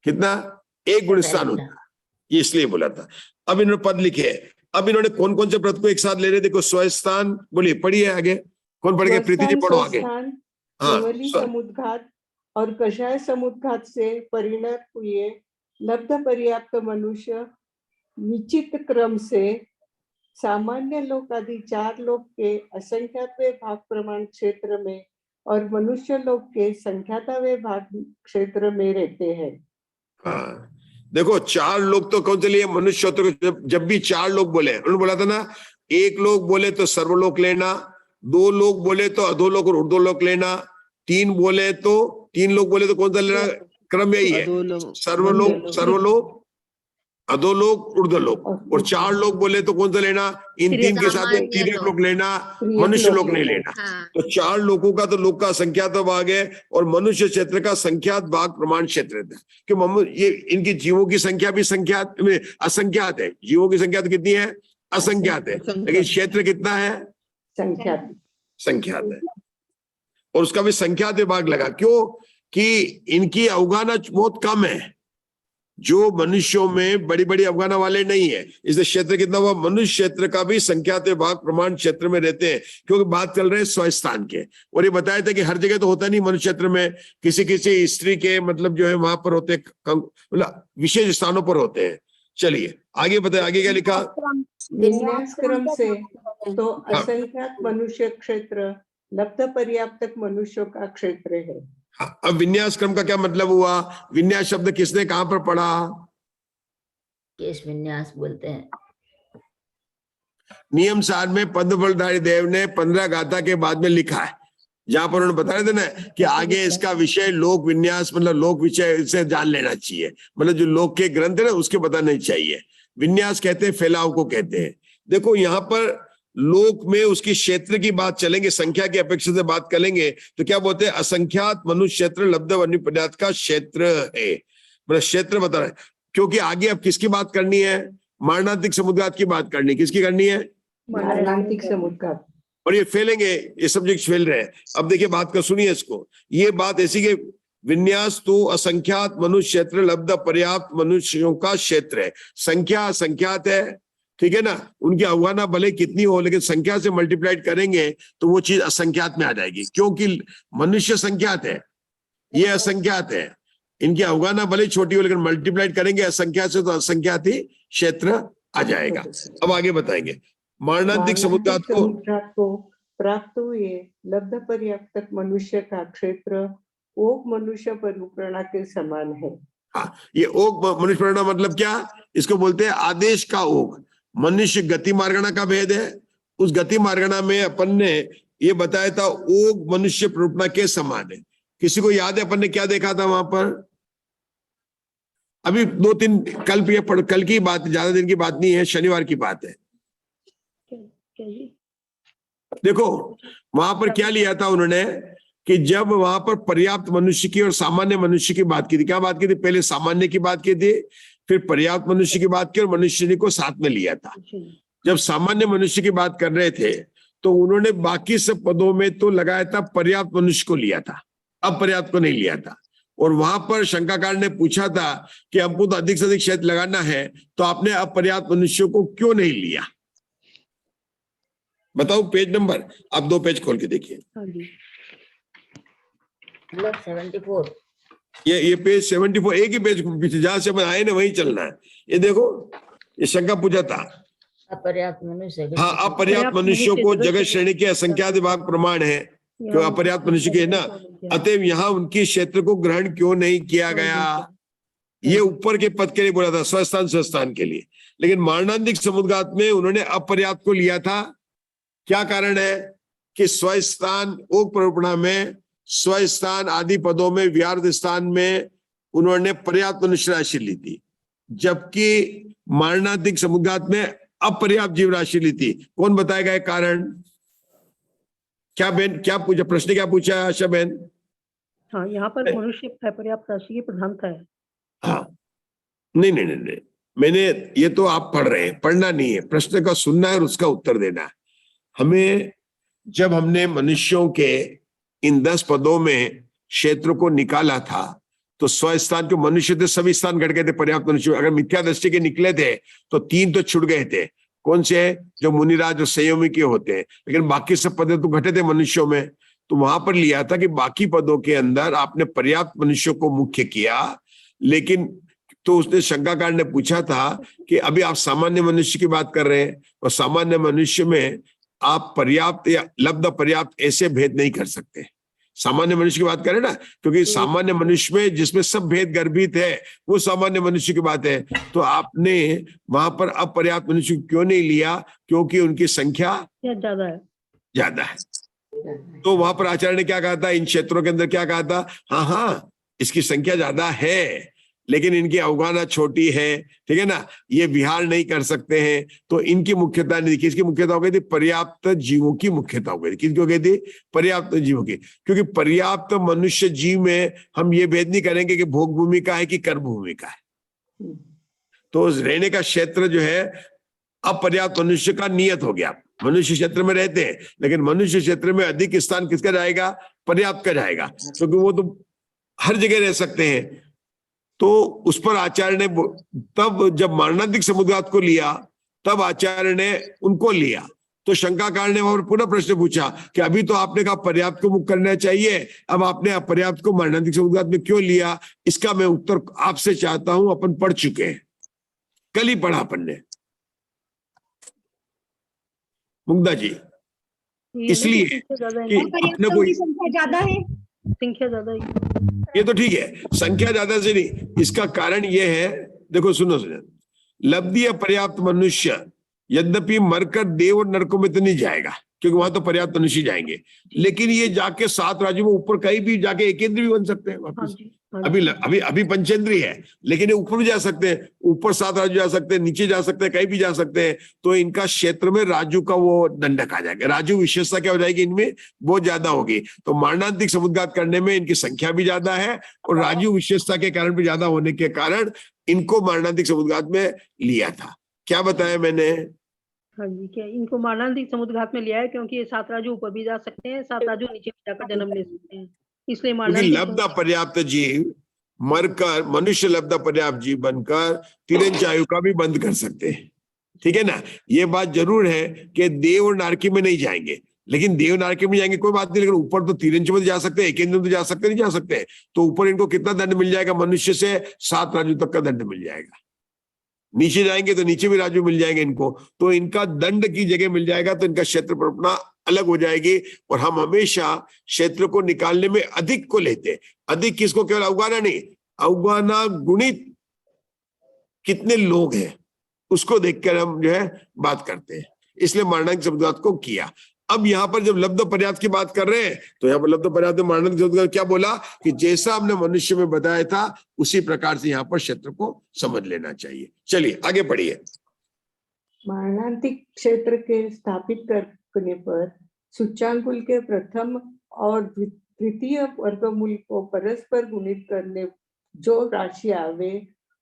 कितना? एक गुणस्थान होता है, ये इसलिए बोला था। अब इन्होंने पद लिखे, अब इन्होंने कौन कौन से पद को एक साथ ले रहे? देखो, स्वस्थान, बोलिए पढ़िए आगे। कौन पढ़ गए? प्रीति जी पढ़ो आगे। केवली समुद्घात और कषाय समुद्घात से परिणत हुए लब्ध पर्याप्त मनुष्य निश्चित क्रम से सामान्य लोक आदि 4 लोक के असंख्यातवें भाग प्रमाण क्षेत्र में और मनुष्य लोक के संख्यातवें भाग क्षेत्र में रहते हैं। हाँ, देखो 4 लोग तो कौन से लिए? मनुष्य। तो जब भी 4 लोग बोले, उन्होंने बोला था ना, 1 लोग बोले तो सर्वलोक लेना, 2 लोग बोले तो अधोलोक और ऊर्ध्वलोक लेना, 3 लोग बोले तो कौन सा लेना? क्रम यही है, सर्वलोक, अधोलोक, ऊर्ध्वलोक। और 4 लोग बोले तो कौन सा लेना? इन 3 के साथ 3 लोग लेना, मनुष्य लोक नहीं लेना। तो 4 लोगों का तो लोक का संख्यात भाग है, और मनुष्य क्षेत्र का संख्यात भाग प्रमाण क्षेत्र है। क्यों? ये इनकी जीवों की संख्या भी असंख्यात है। जीवों की संख्या तो कितनी है? असंख्यात है, लेकिन क्षेत्र कितना है? संख्यात है। और उसका भी संख्यात भाग लगा। क्यों? कि इनकी अवगाहना बहुत कम है, जो मनुष्यों में बड़ी बड़ी अवगाना वाले नहीं है। इसलिए क्षेत्र कितना हुआ, मनुष्य क्षेत्र का भी संख्यात भाग प्रमाण क्षेत्र में रहते हैं, क्योंकि बात चल रहे हैं स्वस्थान के। और ये बताया था कि हर जगह तो होता नहीं मनुष्य क्षेत्र में, किसी किसी स्त्री के मतलब जो है वहां पर होते, मतलब विशेष स्थानों पर होते हैं। चलिए आगे बताए, आगे क्या लिखा। विन्यास क्रम से तो असंख्यात मनुष्य क्षेत्र लब्ध पर्याप्तक मनुष्यों का क्षेत्र है। अब विन्यास क्रम का क्या मतलब हुआ, विन्यास शब्द किसने कहां पर पढ़ा। केश विन्यास बोलते हैं। नियम सार में पद्मफलधारी देव ने 15 गाथा के बाद में लिखा है, जहां पर उन्होंने बताया था ना कि आगे इसका विषय लोक विन्यास, मतलब लोक विषय से जान लेना चाहिए, मतलब जो लोक के ग्रंथ है ना उसके बताने चाहिए। विन्यास कहते हैं फैलाव को कहते हैं। देखो यहाँ पर लोक में उसकी क्षेत्र की बात चलेंगे, संख्या की अपेक्षा से बात करेंगे तो क्या बोलते हैं, असंख्यात मनुष्य क्षेत्र लब्ध वन्य पर्याप्त का क्षेत्र है, मतलब क्षेत्र बता रहे हैं। क्योंकि आगे अब किसकी बात करनी है, मारणांतिक समुद्घात की बात करनी, किसकी करनी है, मारणांतिक समुद्घात। और ये फैलेंगे, ये सब्जेक्ट फैल रहे हैं। अब देखिए बात का सुनिए इसको, ये बात ऐसी कि विन्यास तो असंख्यात मनुष्य क्षेत्र लब्ध पर्याप्त मनुष्यों का क्षेत्र है। संख्या असंख्यात है, ठीक है ना, उनकी अवगाना भले कितनी हो लेकिन संख्या से मल्टीप्लाइड करेंगे तो वो चीज असंख्यात में आ जाएगी, क्योंकि मनुष्य संख्यात है, ये असंख्यात है। इनकी अवगाना भले छोटी हो लेकिन मल्टीप्लाइड करेंगे असंख्यात से तो असंख्यात ही क्षेत्र आ जाएगा। अब आगे बताएंगे, मारणांतिक समुद्घात को प्राप्त हुए लब्ध पर्याप्तक मनुष्य का क्षेत्र ओक मनुष्य परिप्रणा के समान है। हाँ, ये ओक मनुष्य परिप्रणा मतलब क्या, इसको बोलते हैं आदेश का ओक। मनुष्य गति मार्गणा का भेद है, उस गति मार्गणा में अपन ने ये बताया था ओक मनुष्य परिप्रणा के समान है। किसी को याद है अपन ने क्या देखा था वहां पर, अभी 2-3 कल की बात, ज्यादा दिन की बात नहीं है, शनिवार की बात है। देखो वहां पर क्या लिया था उन्होंने कि जब वहां पर पर्याप्त मनुष्य की और सामान्य मनुष्य की बात की थी, क्या बात की थी, पहले सामान्य की बात की थी, फिर पर्याप्त मनुष्य की बात की और मनुष्य को साथ में लिया था। जब सामान्य मनुष्य की बात कर रहे थे तो उन्होंने बाकी सब पदों में तो लगाया था पर्याप्त मनुष्य को लिया था, अपर्याप्त को नहीं लिया था। और वहां पर शंकाकार ने पूछा था कि हमको तो अधिक से अधिक क्षेत्र लगाना है तो आपने अपर्याप्त मनुष्यों को क्यों नहीं लिया। बताओ पेज नंबर, आप 2 पेज खोल के देखिए। 74। ये पेज 74, एक ही पेज पीछे जहां से आए ना वहीं चलना है। ये देखो, ये शंका पूछा था, अपर्याप्त मनुष्य, हाँ अपर्याप्त मनुष्यों को जगत श्रेणी के असंख्यात भाग प्रमाण है, क्यों अपर्याप्त मनुष्य के है ना, अतएव यहाँ उनकी क्षेत्र को ग्रहण क्यों नहीं किया गया। ये ऊपर के पद के लिए बोला था, स्वस्थान के लिए। लेकिन मारणांतिक समुद्घात में उन्होंने अपर्याप्त को लिया था। क्या कारण है कि स्वस्थान ओक परिप्रणा में स्वस्थान आदि पदों में व्यार्थ स्थान में उन्होंने पर्याप्त मनुष्य राशि ली थी, जबकि मारणांतिक समुद्घात में अपर्याप्त जीव राशि ली थी। कौन बताएगा ये कारण। क्या बहन, क्या पूछा, प्रश्न क्या पूछा आशा बहन। हाँ, यहाँ पर मनुष्य पर्याप्त राशि की प्रधानता है। हाँ, नहीं, मैंने ये तो आप पढ़ रहे हैं, पढ़ना नहीं है, प्रश्न का सुनना है और उसका उत्तर देना है। हमें जब हमने मनुष्यों के इन 10 पदों में क्षेत्र को निकाला था तो स्वस्थान जो मनुष्य थे सभी स्थान घट गए थे पर्याप्त मनुष्य। अगर मिथ्या दृष्टि के निकले थे तो 3 तो छुट गए थे, कौन से, जो मुनिराज और संयमी के होते हैं, लेकिन बाकी सब पद तो घटे थे मनुष्यों में। तो वहां पर लिया था कि बाकी पदों के अंदर आपने पर्याप्त मनुष्यों को मुख्य किया। लेकिन तो उसने शंकाकार ने पूछा था कि अभी आप सामान्य मनुष्य की बात कर रहे हैं और सामान्य मनुष्य में आप पर्याप्त या लब्ध पर्याप्त ऐसे भेद नहीं कर सकते। सामान्य मनुष्य की बात करें ना, क्योंकि सामान्य मनुष्य में जिसमें सब भेद गर्भित है वो सामान्य मनुष्य की बात है। तो आपने वहां पर अपर्याप्त मनुष्य क्यों नहीं लिया, क्योंकि उनकी संख्या ज्यादा है। तो वहां पर आचार्य ने क्या कहा था, इन क्षेत्रों के अंदर क्या कहा था, हाँ इसकी संख्या ज्यादा है लेकिन इनकी अवगाना छोटी है, ठीक है ना, ये विहार नहीं कर सकते हैं। तो इनकी मुख्यता नहीं, किसकी मुख्यता हो गई थी, पर्याप्त जीवों की मुख्यता हो गई थी। किसकी हो गई थी, पर्याप्त जीवों की। क्योंकि पर्याप्त मनुष्य जीव में हम ये भेद नहीं करेंगे कि भोग भूमिका है कि कर्म भूमिका है। तो रहने का क्षेत्र जो है अपर्याप्त मनुष्य का नियत हो गया। मनुष्य क्षेत्र में रहते हैं लेकिन मनुष्य क्षेत्र में अधिक स्थान किसका जाएगा, पर्याप्त का जाएगा, क्योंकि वो तो हर जगह रह सकते हैं। तो उस पर आचार्य ने तब जब मारणांतिक समुद्घात को लिया तब आचार्य ने उनको लिया। तो शंकाकार ने वहां पुनः प्रश्न पूछा कि अभी तो आपने कहा पर्याप्त को मुक्त करना चाहिए, अब आपने अपर्याप्त को मारणांतिक समुद्घात में क्यों लिया? इसका मैं उत्तर आपसे चाहता हूं। अपन पढ़ चुके हैं, कल ही पढ़ा अपन ने, मुग्धा जी। इसलिए कि अपने को संख्या ज्यादा है, संख्या ज्यादा है। ये तो ठीक है, संख्या ज्यादा से नहीं, इसका कारण ये है, देखो सुनो सुनो, लब्धि पर्याप्त मनुष्य यद्यपि मरकर देव और नरकों में तो नहीं जाएगा, क्योंकि वहां तो पर्याप्त मनुष्य जाएंगे, लेकिन ये जाके 7 राज्यों में ऊपर कहीं भी जाके एकेंद्रीय भी बन सकते हैं वापस। अभी पंचेंद्रीय है, लेकिन ये ऊपर भी जा सकते हैं, ऊपर 7 राज्य जा सकते हैं, नीचे जा सकते हैं, कहीं भी जा सकते हैं। तो इनका क्षेत्र में राजू का वो दंडक आ जाएगा, राजू विशेषता क्या हो जाएगी इनमें, बहुत ज्यादा होगी। तो मारणांतिक समुद्घात करने में इनकी संख्या भी ज्यादा है और राजू विशेषता के कारण भी ज्यादा होने के कारण इनको मारणांतिक समुद्घात में लिया था। क्या बताया मैंने? हाँ जी, क्या इनको मारणांतिक समुद्घात में लिया है क्योंकि ये 7 राजू ऊपर भी जा सकते हैं, 7 राजू नीचे भी जाकर जन्म ले सकते हैं, इसलिए लब्ध पर्याप्त जीव मरकर मनुष्य लब्ध पर्याप्त जीव बनकर तिरंज आयु का भी बंद कर सकते हैं। ठीक है ना? ये बात जरूर है कि देव और नारकी में नहीं जाएंगे, लेकिन देव नारकी में जाएंगे कोई बात नहीं, लेकिन ऊपर तो तिरंज में जा सकते हैं, एकेंद्र में तो जा सकते नहीं जा सकते। तो ऊपर इनको कितना दंड मिल जाएगा? मनुष्य से 7 राजू तक का दंड मिल जाएगा। नीचे जाएंगे तो नीचे भी राजू मिल जाएंगे इनको, तो इनका दंड की जगह मिल जाएगा, तो इनका क्षेत्र पर अपना अलग हो जाएगी। और हम हमेशा क्षेत्र को निकालने में अधिक को लेते, अधिक किसको? केवल अवगाना नहीं, अवगाना गुणित कितने लोग हैं उसको देखकर हम जो है बात करते हैं, इसलिए मारणांतिक समुद्घात को किया। अब यहाँ पर जब लब्ध पर्याप्त की बात कर रहे हैं तो यहाँ पर लब्ध पर्याप्त मारणांतिक समुद्घात क्या बोला कि जैसा हमने मनुष्य में बताया था उसी प्रकार से यहाँ पर क्षेत्र को समझ लेना चाहिए। चलिए आगे पढ़िए। मारणांतिक क्षेत्र के स्थापित करने पर सूच्यांकुल के प्रथम और तृतीय वर्गमूल को परस्पर गुणित करने जो राशि आवे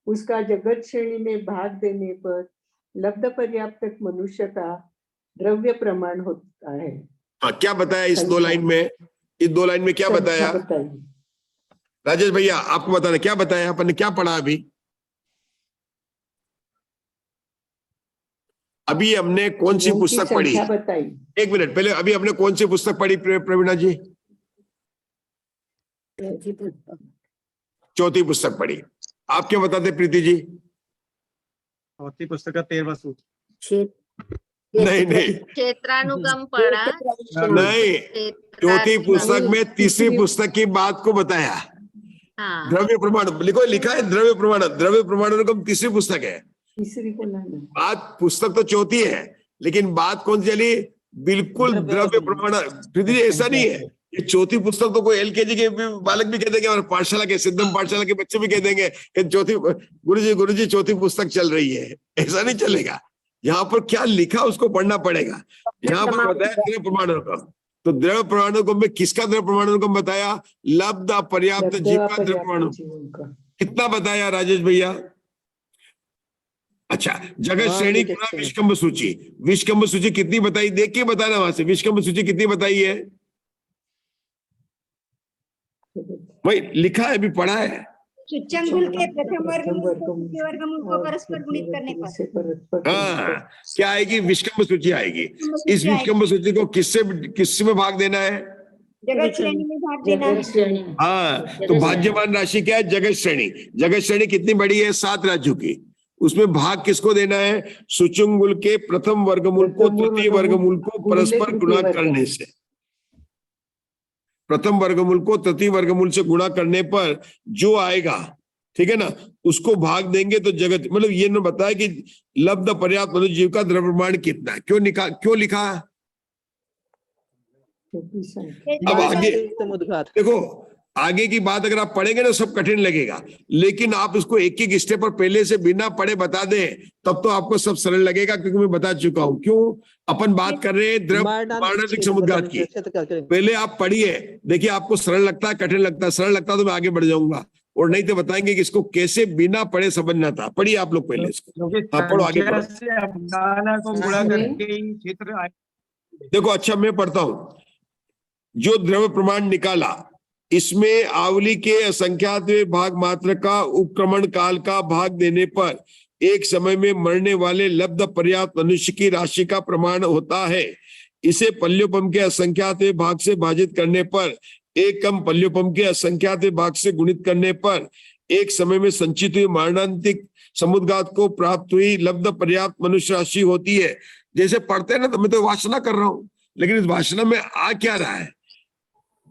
उसका जगत श्रेणी में भाग देने पर लब्ध पर्याप्त मनुष्य का द्रव्य प्रमाण होता है। हाँ, क्या बताया इस 2 लाइन में? इस 2 लाइन में क्या बताया राजेश भैया? आपको बताना क्या बताया, अपन ने क्या पढ़ा अभी? अभी हमने कौन सी पुस्तक पढ़ी? एक मिनट पहले, अभी हमने कौन सी पुस्तक पढ़ी प्रवीणा जी? चौथी पुस्तक पढ़ी। आप क्या बताते प्रीति जी? चौथी पुस्तक का 13वां सूत्र। नहीं क्षेत्रानुगम पढ़ा नहीं, चौथी पुस्तक में तीसरी पुस्तक की बात को बताया। हाँ। द्रव्य प्रमाण लिखा है, द्रव्य प्रमाण अनुगम तीसरी पुस्तक है। तीसरी को बात पुस्तक तो चौथी है, लेकिन बात कौन सी चली? बिल्कुल द्रव्य प्रमाण। प्रीति ऐसा नहीं है, ये चौथी पुस्तक तो कोई LKG के बालक भी कह देंगे और पाठशाला के सिद्धम पाठशाला के बच्चे भी कह देंगे कि चौथी गुरुजी चौथी पुस्तक चल रही है। ऐसा नहीं चलेगा, यहाँ पर क्या लिखा उसको पढ़ना पड़ेगा। यहाँ पर बताया द्रव्य प्रमाणानुगम, तो द्रव्य प्रमाणानुगम में किसका द्रव्य प्रमाणानुगम बताया? लब्ध पर्याप्त जीव का द्रव्य प्रमाणानुगम। कितना बताया राजेश भैया? अच्छा, जगत श्रेणी गुणा विष्कंभ सूची, विष्कंभ सूची कितनी बताई? देख के बताना वहां से, विष्कंभ सूची कितनी बताई है? वही लिखा है, अभी पढ़ा है। सूच्यांकुल के प्रथम वर्गमूल को परस्पर गुणित करने पर हाँ, क्या आएगी? विष्कंभ सूची आएगी। इस विष्कंभ सूची को किससे में भाग देना है? जगत श्रेणी में भाग देना है। हाँ, तो भाज्यमान राशि क्या है? जगत श्रेणी। जगत श्रेणी कितनी बड़ी है? 7 राज्यों की। उसमें भाग किसको देना है? सूच्यंकुल के प्रथम वर्गमूल को तृतीय वर्गमूल को परस्पर गुणा करने से। प्रथम वर्गमूल को तृतीय वर्गमूल से गुणा करने पर जो आएगा, ठीक है ना, उसको भाग देंगे तो जगत, मतलब ये न बताया कि लब्ध पर्याप्त मनुष्य जीव का द्रव्य प्रमाण कितना है। क्यों लिखा? अब आगे देखो, आगे की बात अगर आप पढ़ेंगे ना सब कठिन लगेगा, लेकिन आप उसको एक एक स्टेप पर पहले से बिना पढ़े बता दें तब तो आपको सब सरल लगेगा, क्योंकि मैं बता चुका हूं। क्यों? अपन बात कर रहे हैं मारणांतिक समुद्घात की। पहले आप पढ़िए, देखिए आपको सरल लगता है, कठिन लगता है। सरल लगता है तो मैं आगे बढ़ जाऊंगा, और नहीं तो बताएंगे कि इसको कैसे बिना पढ़े समझना था। पढ़िए आप लोग पहले इसको, पढ़ो आगे बढ़ो। देखो अच्छा मैं पढ़ता हूं। जो द्रव्य प्रमाण निकाला इसमें आवली के असंख्यातवें भाग मात्र का उपक्रमण काल का भाग देने पर एक समय में मरने वाले लब्ध पर्याप्त मनुष्य की राशि का प्रमाण होता है। इसे पल्योपम के असंख्यातवें भाग से भाजित करने पर एक कम पल्योपम के असंख्यातवें भाग से गुणित करने पर एक समय में संचित हुई मारणांतिक समुद्घात को प्राप्त हुई लब्ध पर्याप्त मनुष्य राशि होती है। जैसे पढ़ते हैं ना, तो मैं तो वासना कर रहा हूं, लेकिन इस वासना में आ क्या रहा है?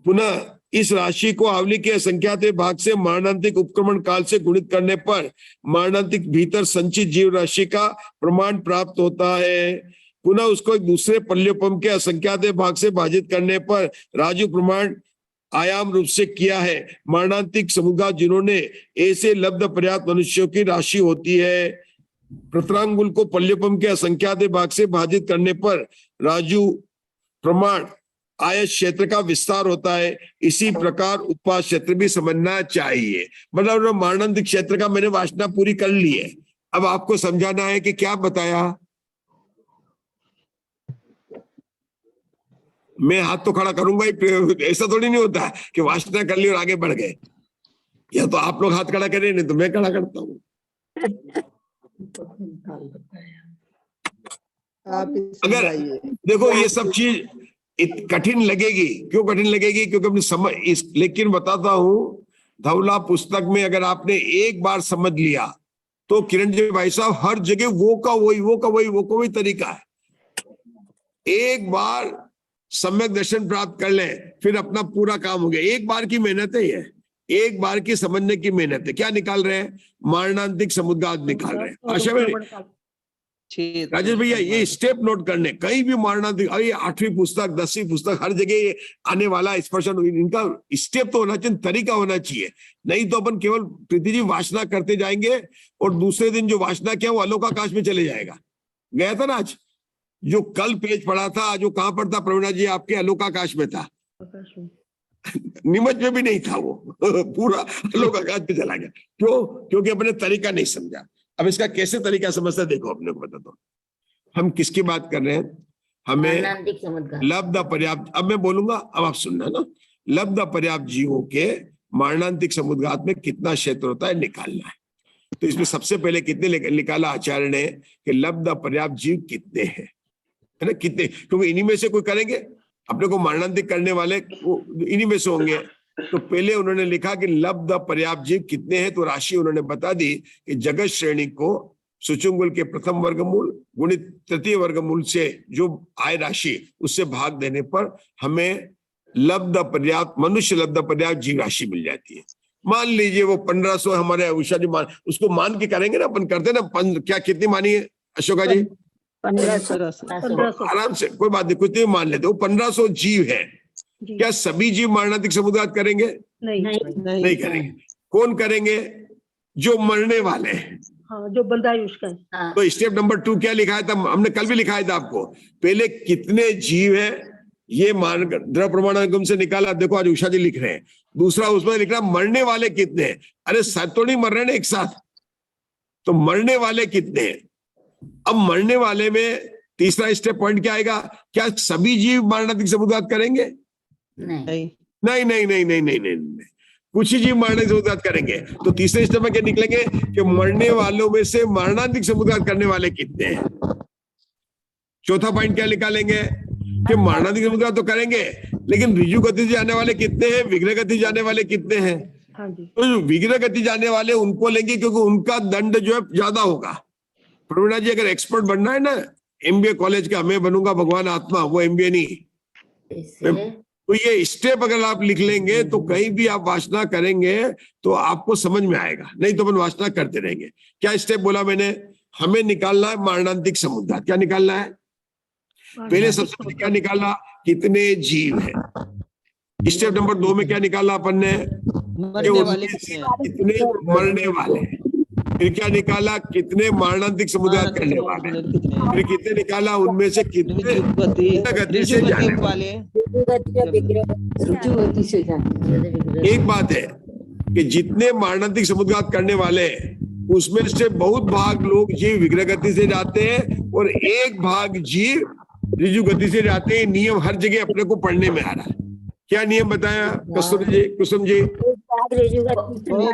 पुनः इस राशि को आवली के असंख्यात भाग से मारणांतिक उपक्रमण काल से गुणित करने पर मारणांतिक भीतर संचित जीव राशि का प्रमाण प्राप्त होता है। पुनः उसको एक दूसरे पल्योपम के असंख्यात भाग से भाजित करने पर राजू प्रमाण आयाम रूप से किया है। मारणांतिक समुद्घात जिन्होंने ऐसे लब्ध पर्याप्त मनुष्यों की राशि होती है। प्रतरांगुल को पल्योपम के असंख्यात भाग से भाजित करने पर राजू प्रमाण आयत क्षेत्र का विस्तार होता है। इसी प्रकार उत्पाद क्षेत्र भी समझना चाहिए। मतलब मारणांतिक क्षेत्र का मैंने वासना पूरी कर ली है, अब आपको समझाना है कि क्या बताया। मैं हाथ तो खड़ा करूंगा ही, ऐसा थोड़ी नहीं होता कि वासना कर ली और आगे बढ़ गए। या तो आप लोग हाथ खड़ा करें, नहीं तो मैं खड़ा करता हूँ। अगर देखो ये सब चीज कठिन लगेगी, क्यों कठिन लगेगी? क्योंकि अपनी समझ लेकिन बताता हूं, धवला पुस्तक में अगर आपने एक बार समझ लिया तो किरण जी भाई साहब हर जगह वो का वही तरीका है। एक बार सम्यक दर्शन प्राप्त कर ले, फिर अपना पूरा काम हो गया। एक बार की मेहनत है ये, एक बार की समझने की मेहनत है। क्या निकाल रहे हैं? मारणांतिक समुद्घात निकाल रहे हैं। आशा में राजेश भैया ये स्टेप नोट करने, कहीं भी मारणांतिक, अरे 8वीं पुस्तक 10वीं पुस्तक हर जगह आने वाला स्पर्शन, इनका स्टेप तो होना चाहिए, तरीका होना चाहिए। नहीं तो अपन केवल प्रीति जी वासना करते जाएंगे और दूसरे दिन जो वासना किया वो अलोकाकाश में चले जाएगा। गया था ना आज जो कल पेज पढ़ा था, जो कहां पर था प्रवीणा जी? आपके अलोकाकाश में था, निमज में भी नहीं था वो पूरा अलोकाकाश में चला गया। क्यों? क्योंकि अपने तरीका नहीं समझा। अब इसका कैसे तरीका समझता देखो, अपने को बता दो। हम किसकी बात कर रहे हैं? हमें लब्ध पर्याप्त, अब मैं बोलूंगा, अब आप सुनना ना। लब्ध पर्याप्त जीवों के मारणांतिक समुद्घात में कितना क्षेत्र होता है निकालना है। तो इसमें सबसे पहले कितने निकाला आचार्य ने कि लब्ध पर्याप्त जीव कितने हैं, है ना? कितने, क्योंकि इन्हीं में से कोई करेंगे, अपने को मारणांतिक करने वाले इन्हीं में से होंगे। तो पहले उन्होंने लिखा कि लब्ध पर्याप्त जीव कितने हैं, तो राशि उन्होंने बता दी कि जगत श्रेणी को सुचुंगुल के प्रथम वर्गमूल गुणित तृतीय वर्गमूल से जो आय राशि उससे भाग देने पर हमें लब्ध पर्याप्त मनुष्य लब्ध पर्याप्त जीव राशि मिल जाती है। मान लीजिए वो 1500 हमारे उषा जी उसको मान के करेंगे ना, अपन करते ना। क्या कितनी मानी है अशोका जी? 1500 आराम से, कोई बात नहीं, कुछ नहीं मान लेते। वो 1500 जीव है। क्या सभी जीव मारणांतिक समुद्घात करेंगे? नहीं करेंगे। कौन करेंगे? जो मरने वाले हैं, हाँ, जो बंदायुष का है। तो स्टेप नंबर 2 क्या लिखा था? हमने कल भी लिखाया था आपको। पहले कितने जीव है ये मान द्रव प्रमाणानुगम से निकाला। देखो आज उषा जी लिख रहे हैं। दूसरा उसमें लिख रहा मरने वाले कितने हैं। अरे सब तो नहीं मर रहे ना एक साथ, तो मरने वाले कितने हैं? अब मरने वाले में तीसरा स्टेप पॉइंट क्या आएगा? क्या सभी जीव मारणांतिक समुद्घात करेंगे? नहीं नहीं नहीं नहीं नहीं नहीं नहीं, नहीं। कुछ ही जीव मारणांतिक समुद्घात करेंगे। तो तीसरे स्टेप में क्या निकलेंगे कि मरने वालों में से मारणांतिक समुद्घात करने वाले कितने हैं। चौथा पॉइंट क्या निकालेंगे कि मारणांतिक समुद्घात तो करेंगे, लेकिन ऋजु गति जाने वाले कितने हैं, विग्रह गति जाने वाले कितने हैं। तो विग्रह गति जाने वाले उनको लेंगे क्योंकि उनका दंड जो है ज्यादा होगा। प्रवीणा जी अगर एक्सपर्ट बनना है ना, एमबीए कॉलेज का मैं बनूंगा भगवान आत्मा, वो एमबीए नहीं। तो ये स्टेप अगर आप लिख लेंगे तो कहीं भी आप वासना करेंगे तो आपको समझ में आएगा, नहीं तो अपन वासना करते रहेंगे। क्या स्टेप बोला मैंने? हमें निकालना है मारणांतिक समुद्घात। क्या निकालना है? पहले सबसे पहले क्या निकाला? कितने जीव हैं। स्टेप नंबर 2 में क्या निकाला अपन ने? कितने मरने वाले हैं। फिर क्या निकाला? कितने मारणांतिक समुद्घात करने वाले। फिर कितने निकाला? उनमें से कितने गति से जाने वाले। एक बात है कि जितने मारणांतिक समुद्घात करने वाले उसमें से बहुत भाग लोग जीव विग्रह गति से जाते हैं और एक भाग जीव ऋजु गति से जाते हैं। नियम हर जगह अपने को पढ़ने में आ रहा है। क्या नियम बताया कुसुम जी? बहुत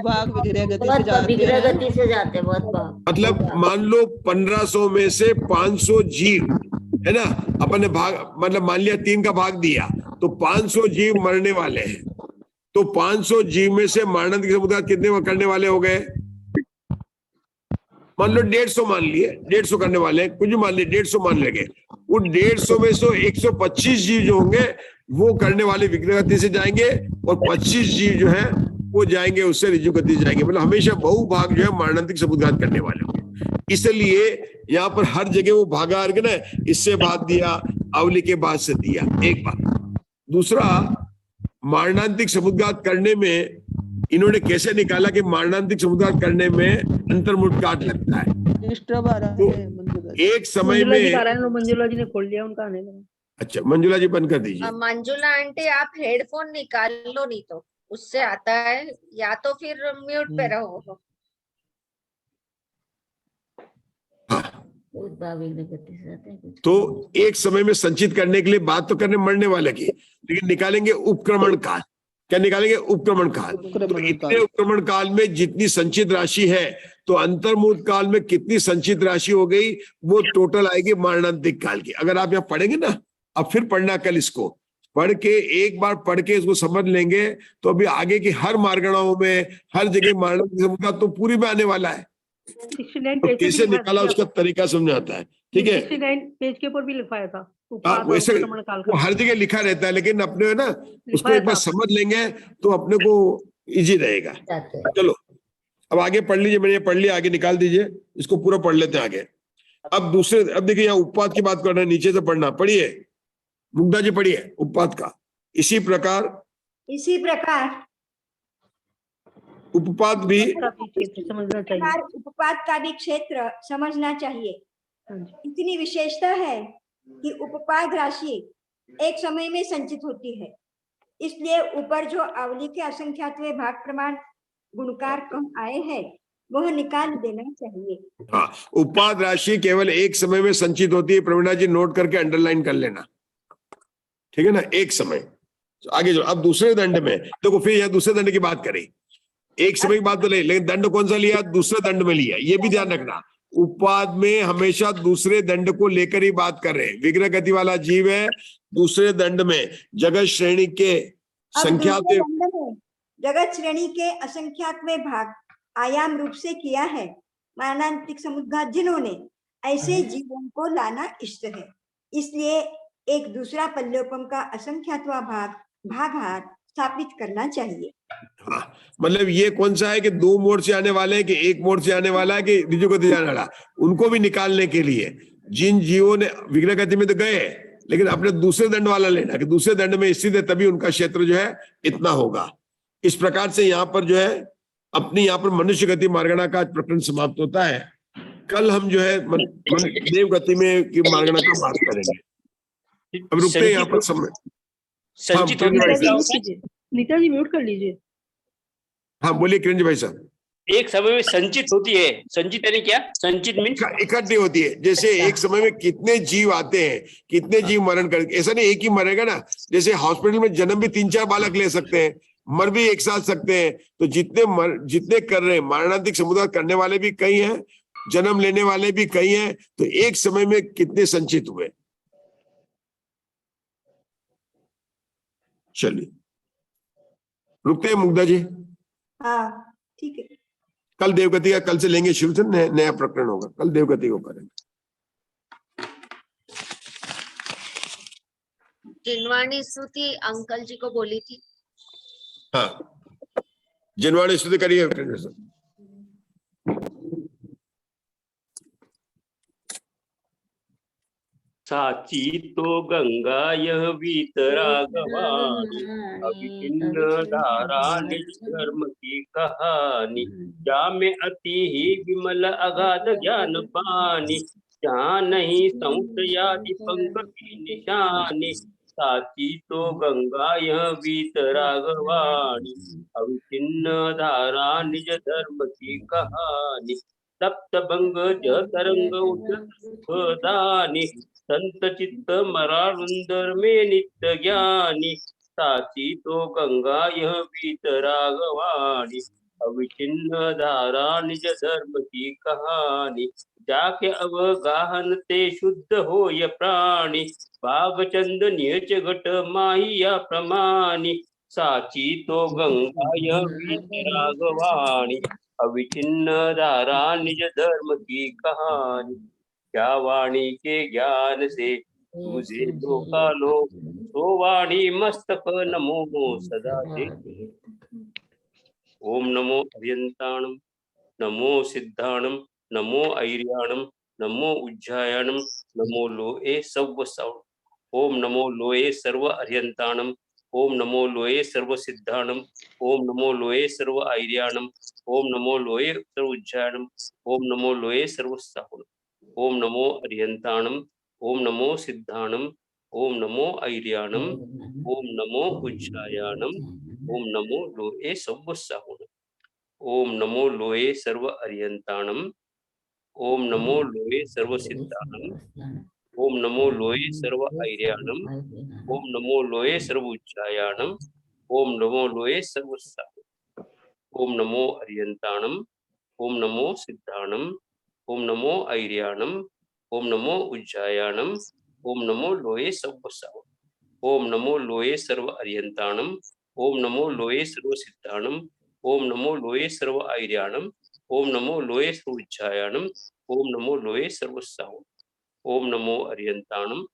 भाग विग्रह गति से जाते विग्रह हैं। गति से जाते हैं, बहुत भाग। मतलब मान लो 1500 में से 500 जीव है ना, अपन ने भाग मतलब मान लिया 3 का भाग दिया तो 500 जीव मरने वाले हैं। तो 500 जीव में से मारणांतिक समुद्घात कितने करने वाले हो गए? मान लो 150 मान लिए, 150 करने वाले हैं, कुछ भी मान लिए 150 मान लेंगे। वो 150 में से 125 जीव जो होंगे वो करने वाले विग्रह गति से जाएंगे और 25 जीव जो है वो जाएंगे उससे ऋजु गति से जाएंगे। मतलब हमेशा बहुभाग जो है मारणांतिक समुद्घात करने वाले होंगे। इसलिए यहाँ पर हर जगह वो भागा अर्घ ना, इससे बाद दिया, अवली के बाद से दिया, एक बात। दूसरा, मारणांतिक समुद्घात करने में इन्होंने कैसे निकाला कि मारणांतिक समुद्घात करने में अंतर्मुख काट लगता है। तो एक समय में मंजुला जी ने खोल लिया, उनका आने लगा। अच्छा, मंजुला जी बंद कर दीजिए। मंजुला आंटी आप हेडफोन निकाल लो, नहीं तो उससे आता है, या तो फिर म्यूट पे रहो। तो एक समय में संचित करने के लिए बात तो करने मरने वाले की, लेकिन निकालेंगे उपक्रमण काल। क्या निकालेंगे? उपक्रमण काल। तो इतने उपक्रमण काल में जितनी संचित राशि है तो अंतर्मुहूर्त काल में कितनी संचित राशि हो गई, वो टोटल आएगी मारणांतिक काल की। अगर आप यहाँ पढ़ेंगे ना, अब फिर पढ़ना कल, इसको पढ़ के एक बार पढ़ के इसको समझ लेंगे तो अभी आगे की हर मार्गणाओं में हर जगह मारणांतिक समुद्घात तो पूरी में आने वाला है। तो कैसे निकाला उसका तरीका समझाता है, ठीक है। 69 पेज के ऊपर भी लिखवाया था। वैसे वो हर जगह लिखा रहता है, लेकिन अपने है ना उसको एक बार समझ लेंगे तो अपने को इजी रहेगा। चलो अब आगे पढ़ लीजिए, मैंने पढ़ लिया, आगे निकाल दीजिए, इसको पूरा पढ़ लेते हैं आगे। अब दूसरे, अब देखिए यहाँ उपपाद की बात कर रहे हैं, नीचे से पढ़ना। पढ़िए मुग्धा जी, पढ़िए उपपाद का। इसी प्रकार उपपाद भी समझना चाहिए। उपपाद का भी क्षेत्र समझना चाहिए। इतनी विशेषता है कि उपपाद राशि एक समय में संचित होती है, इसलिए ऊपर जो अवली के असंख्यातवें भाग प्रमाण गुणकार कम आए हैं वह निकाल देना चाहिए। हाँ, उपपाद राशि केवल एक समय में संचित होती है। प्रवीणा जी नोट करके अंडरलाइन कर लेना, ठीक है ना, एक समय। आगे जो अब दूसरे दंड में देखो, फिर यह दूसरे दंड की बात करें। एक समय की बात तो नहीं, लेकिन दंड कौन सा लिया? दूसरे दंड में लिया, ये भी ध्यान रखना। उपपाद में हमेशा दूसरे दंड को लेकर ही बात कर रहे हैं। विग्रह गति वाला जीव है, दूसरे दंड में जगत श्रेणी के संख्यात जगत श्रेणी के असंख्यातवें भाग आयाम रूप से किया है। मारणांतिक समुद्घात जिन्होंने ऐसे जीवों को लाना इष्ट है, इसलिए एक दूसरा पल्योपम का असंख्यातवा भागाहार स्थापित करना चाहिए। हाँ, मतलब ये कौन सा है कि 2 मोड़ से आने वाले हैं कि 1 मोड़ से आने वाला है कि ऋजु गति जाने वाला, उनको भी निकालने के लिए जिन जीवों ने विग्रह गति में तो गए, लेकिन अपने दूसरे दंड वाला लेना कि दूसरे दंड में स्थित है, तभी उनका क्षेत्र जो है इतना होगा। इस प्रकार से यहाँ पर जो है अपनी यहाँ पर मनुष्य गति मार्गणा का प्रकरण समाप्त होता है। कल हम जो है देव गति में की मार्गणा का बात करेंगे। अब रुकते हैं यहाँ पर समय। संचित नीता जी म्यूट कर लीजिए। हाँ बोलिए किरण भाई साहब। एक समय में संचित होती है, संचित यानी क्या? संचित मीन्स इकट्ठी होती है। जैसे एक समय में कितने जीव आते हैं, कितने जीव मरण कर, ऐसा नहीं एक ही मरेगा ना। जैसे हॉस्पिटल में जन्म भी 3-4 बालक ले सकते हैं, मर भी एक साथ सकते हैं। तो जितने कर रहे हैं, मारणांतिक समुद्घात करने वाले भी कई हैं, जन्म लेने वाले भी कई हैं। तो एक समय में कितने संचित हुए। चलिए रुकते हैं मुग्धा जी। हाँ ठीक है। कल देवगति का कल से लेंगे शुरू से, नया प्रकरण होगा, कल देवगति को करेंगे। जिनवाणी स्तुति अंकल जी को बोली थी। हाँ जिनवाणी स्तुति करिए। साची तो गंगा यह वीतरागवाणी, अविभिन्न धारा निज धर्म की कहानी। जा में अति ही विमल अगाध ज्ञान पानी, जहाँ नहीं संशयादि पंख की निशानी। साची तो गंगा यह वीतरागवाणी, अविभिन्न धारा निज धर्म की कहानी। तप्त भंग ज तरंग उठदानी, संत चित्त मरारुंदर में नित्य ज्ञानी। साची तो गंगा यह वीतरागवाणी अविचिन्न धारा निज धर्म की कहानी जाके अवगाहन ते शुद्ध होय प्राणी बागचंद नियच घट माहिया प्रमाणी साची तो गंगा यह वीतरागवाणी अविचिन्न धारा निज धर्म की कहानी क्या वाणी के ज्ञान से तुझे लोकालो सो वाणी मस्तक नमो सदा दे ओम नमो अरियंताणम नमो सिद्धाणम नमो ऐर्याणम नमो उज्जायाणम नमो लोए सव्व सावण ओम नमो लोए सर्व अरियंताणम ओम नमो लोए सर्व सिद्धाणम ओम नमो लोए सर्व ऐर्याणम ओम नमो लोए सर्व उज्जायाणम ओम नमो लोए सर्व सावण ओम नमो अरियंताणम ओम नमो सिद्धाणम ओम नमो ऐर्याणम ओम नमो उज्जायाणम ओम नमो लोए सव्व सावण ओम नमो लोए सर्व अरियंताणम ओम नमो लोए सर्व सिद्धाणम ओम नमो लोए सर्व ऐर्याणम ओम नमो लोए सर्व उज्जायाणम ओम नमो लोए सर्व सावण ओम नमो अरियंताणम ओम नमो सिद्धाणम ओम नमो ऐर्याणम ओम नमो उज्जायाणम ओम नमो लोए सव्व सावण ओम नमो लोए सर्व अरियंताणम ओम नमो लोए सर्व सिद्धाणम ओम नमो लोए सर्व ऐर्याणम ओम नमो लोए सर्व उज्जायाणम ओम नमो लोए सर्व सावण ओम नमो अरियंताणम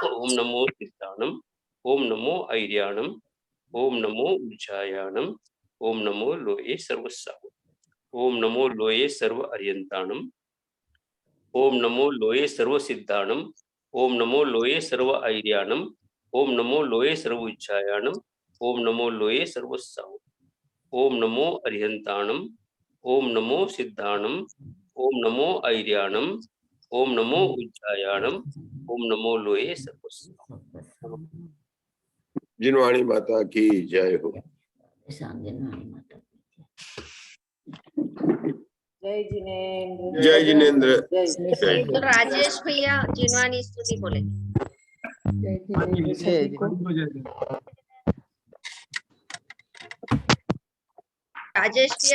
ओम नमो सिद्धाणम ओम नमो ऐर्याणम ओम नमो उज्जायाणम ओम नमो लोए सर्व सावण ओम नमो लोए सर्व अरियंताणम ओम नमो लोए सर्व सिद्धाणम ओम नमो लोए सर्व ऐर्याणम ओम नमो लोए सर्व उज्जायाणम ओम नमो लोए सर्व सावण ओम नमो अरिहंताणम ओम नमो सिद्धाणम ओम नमो ऐर्याणम ओम नमो उज्जायाणम ओम नमो लोए सर्व सावण जिनवाणी माता की जय हो। जय जिनेन्द्र जय जिनेन्द्र जय तो राजेश भैया जिनवानी स्तुति बोले। जय जिनेन्द्र सभी को। राजेश भैया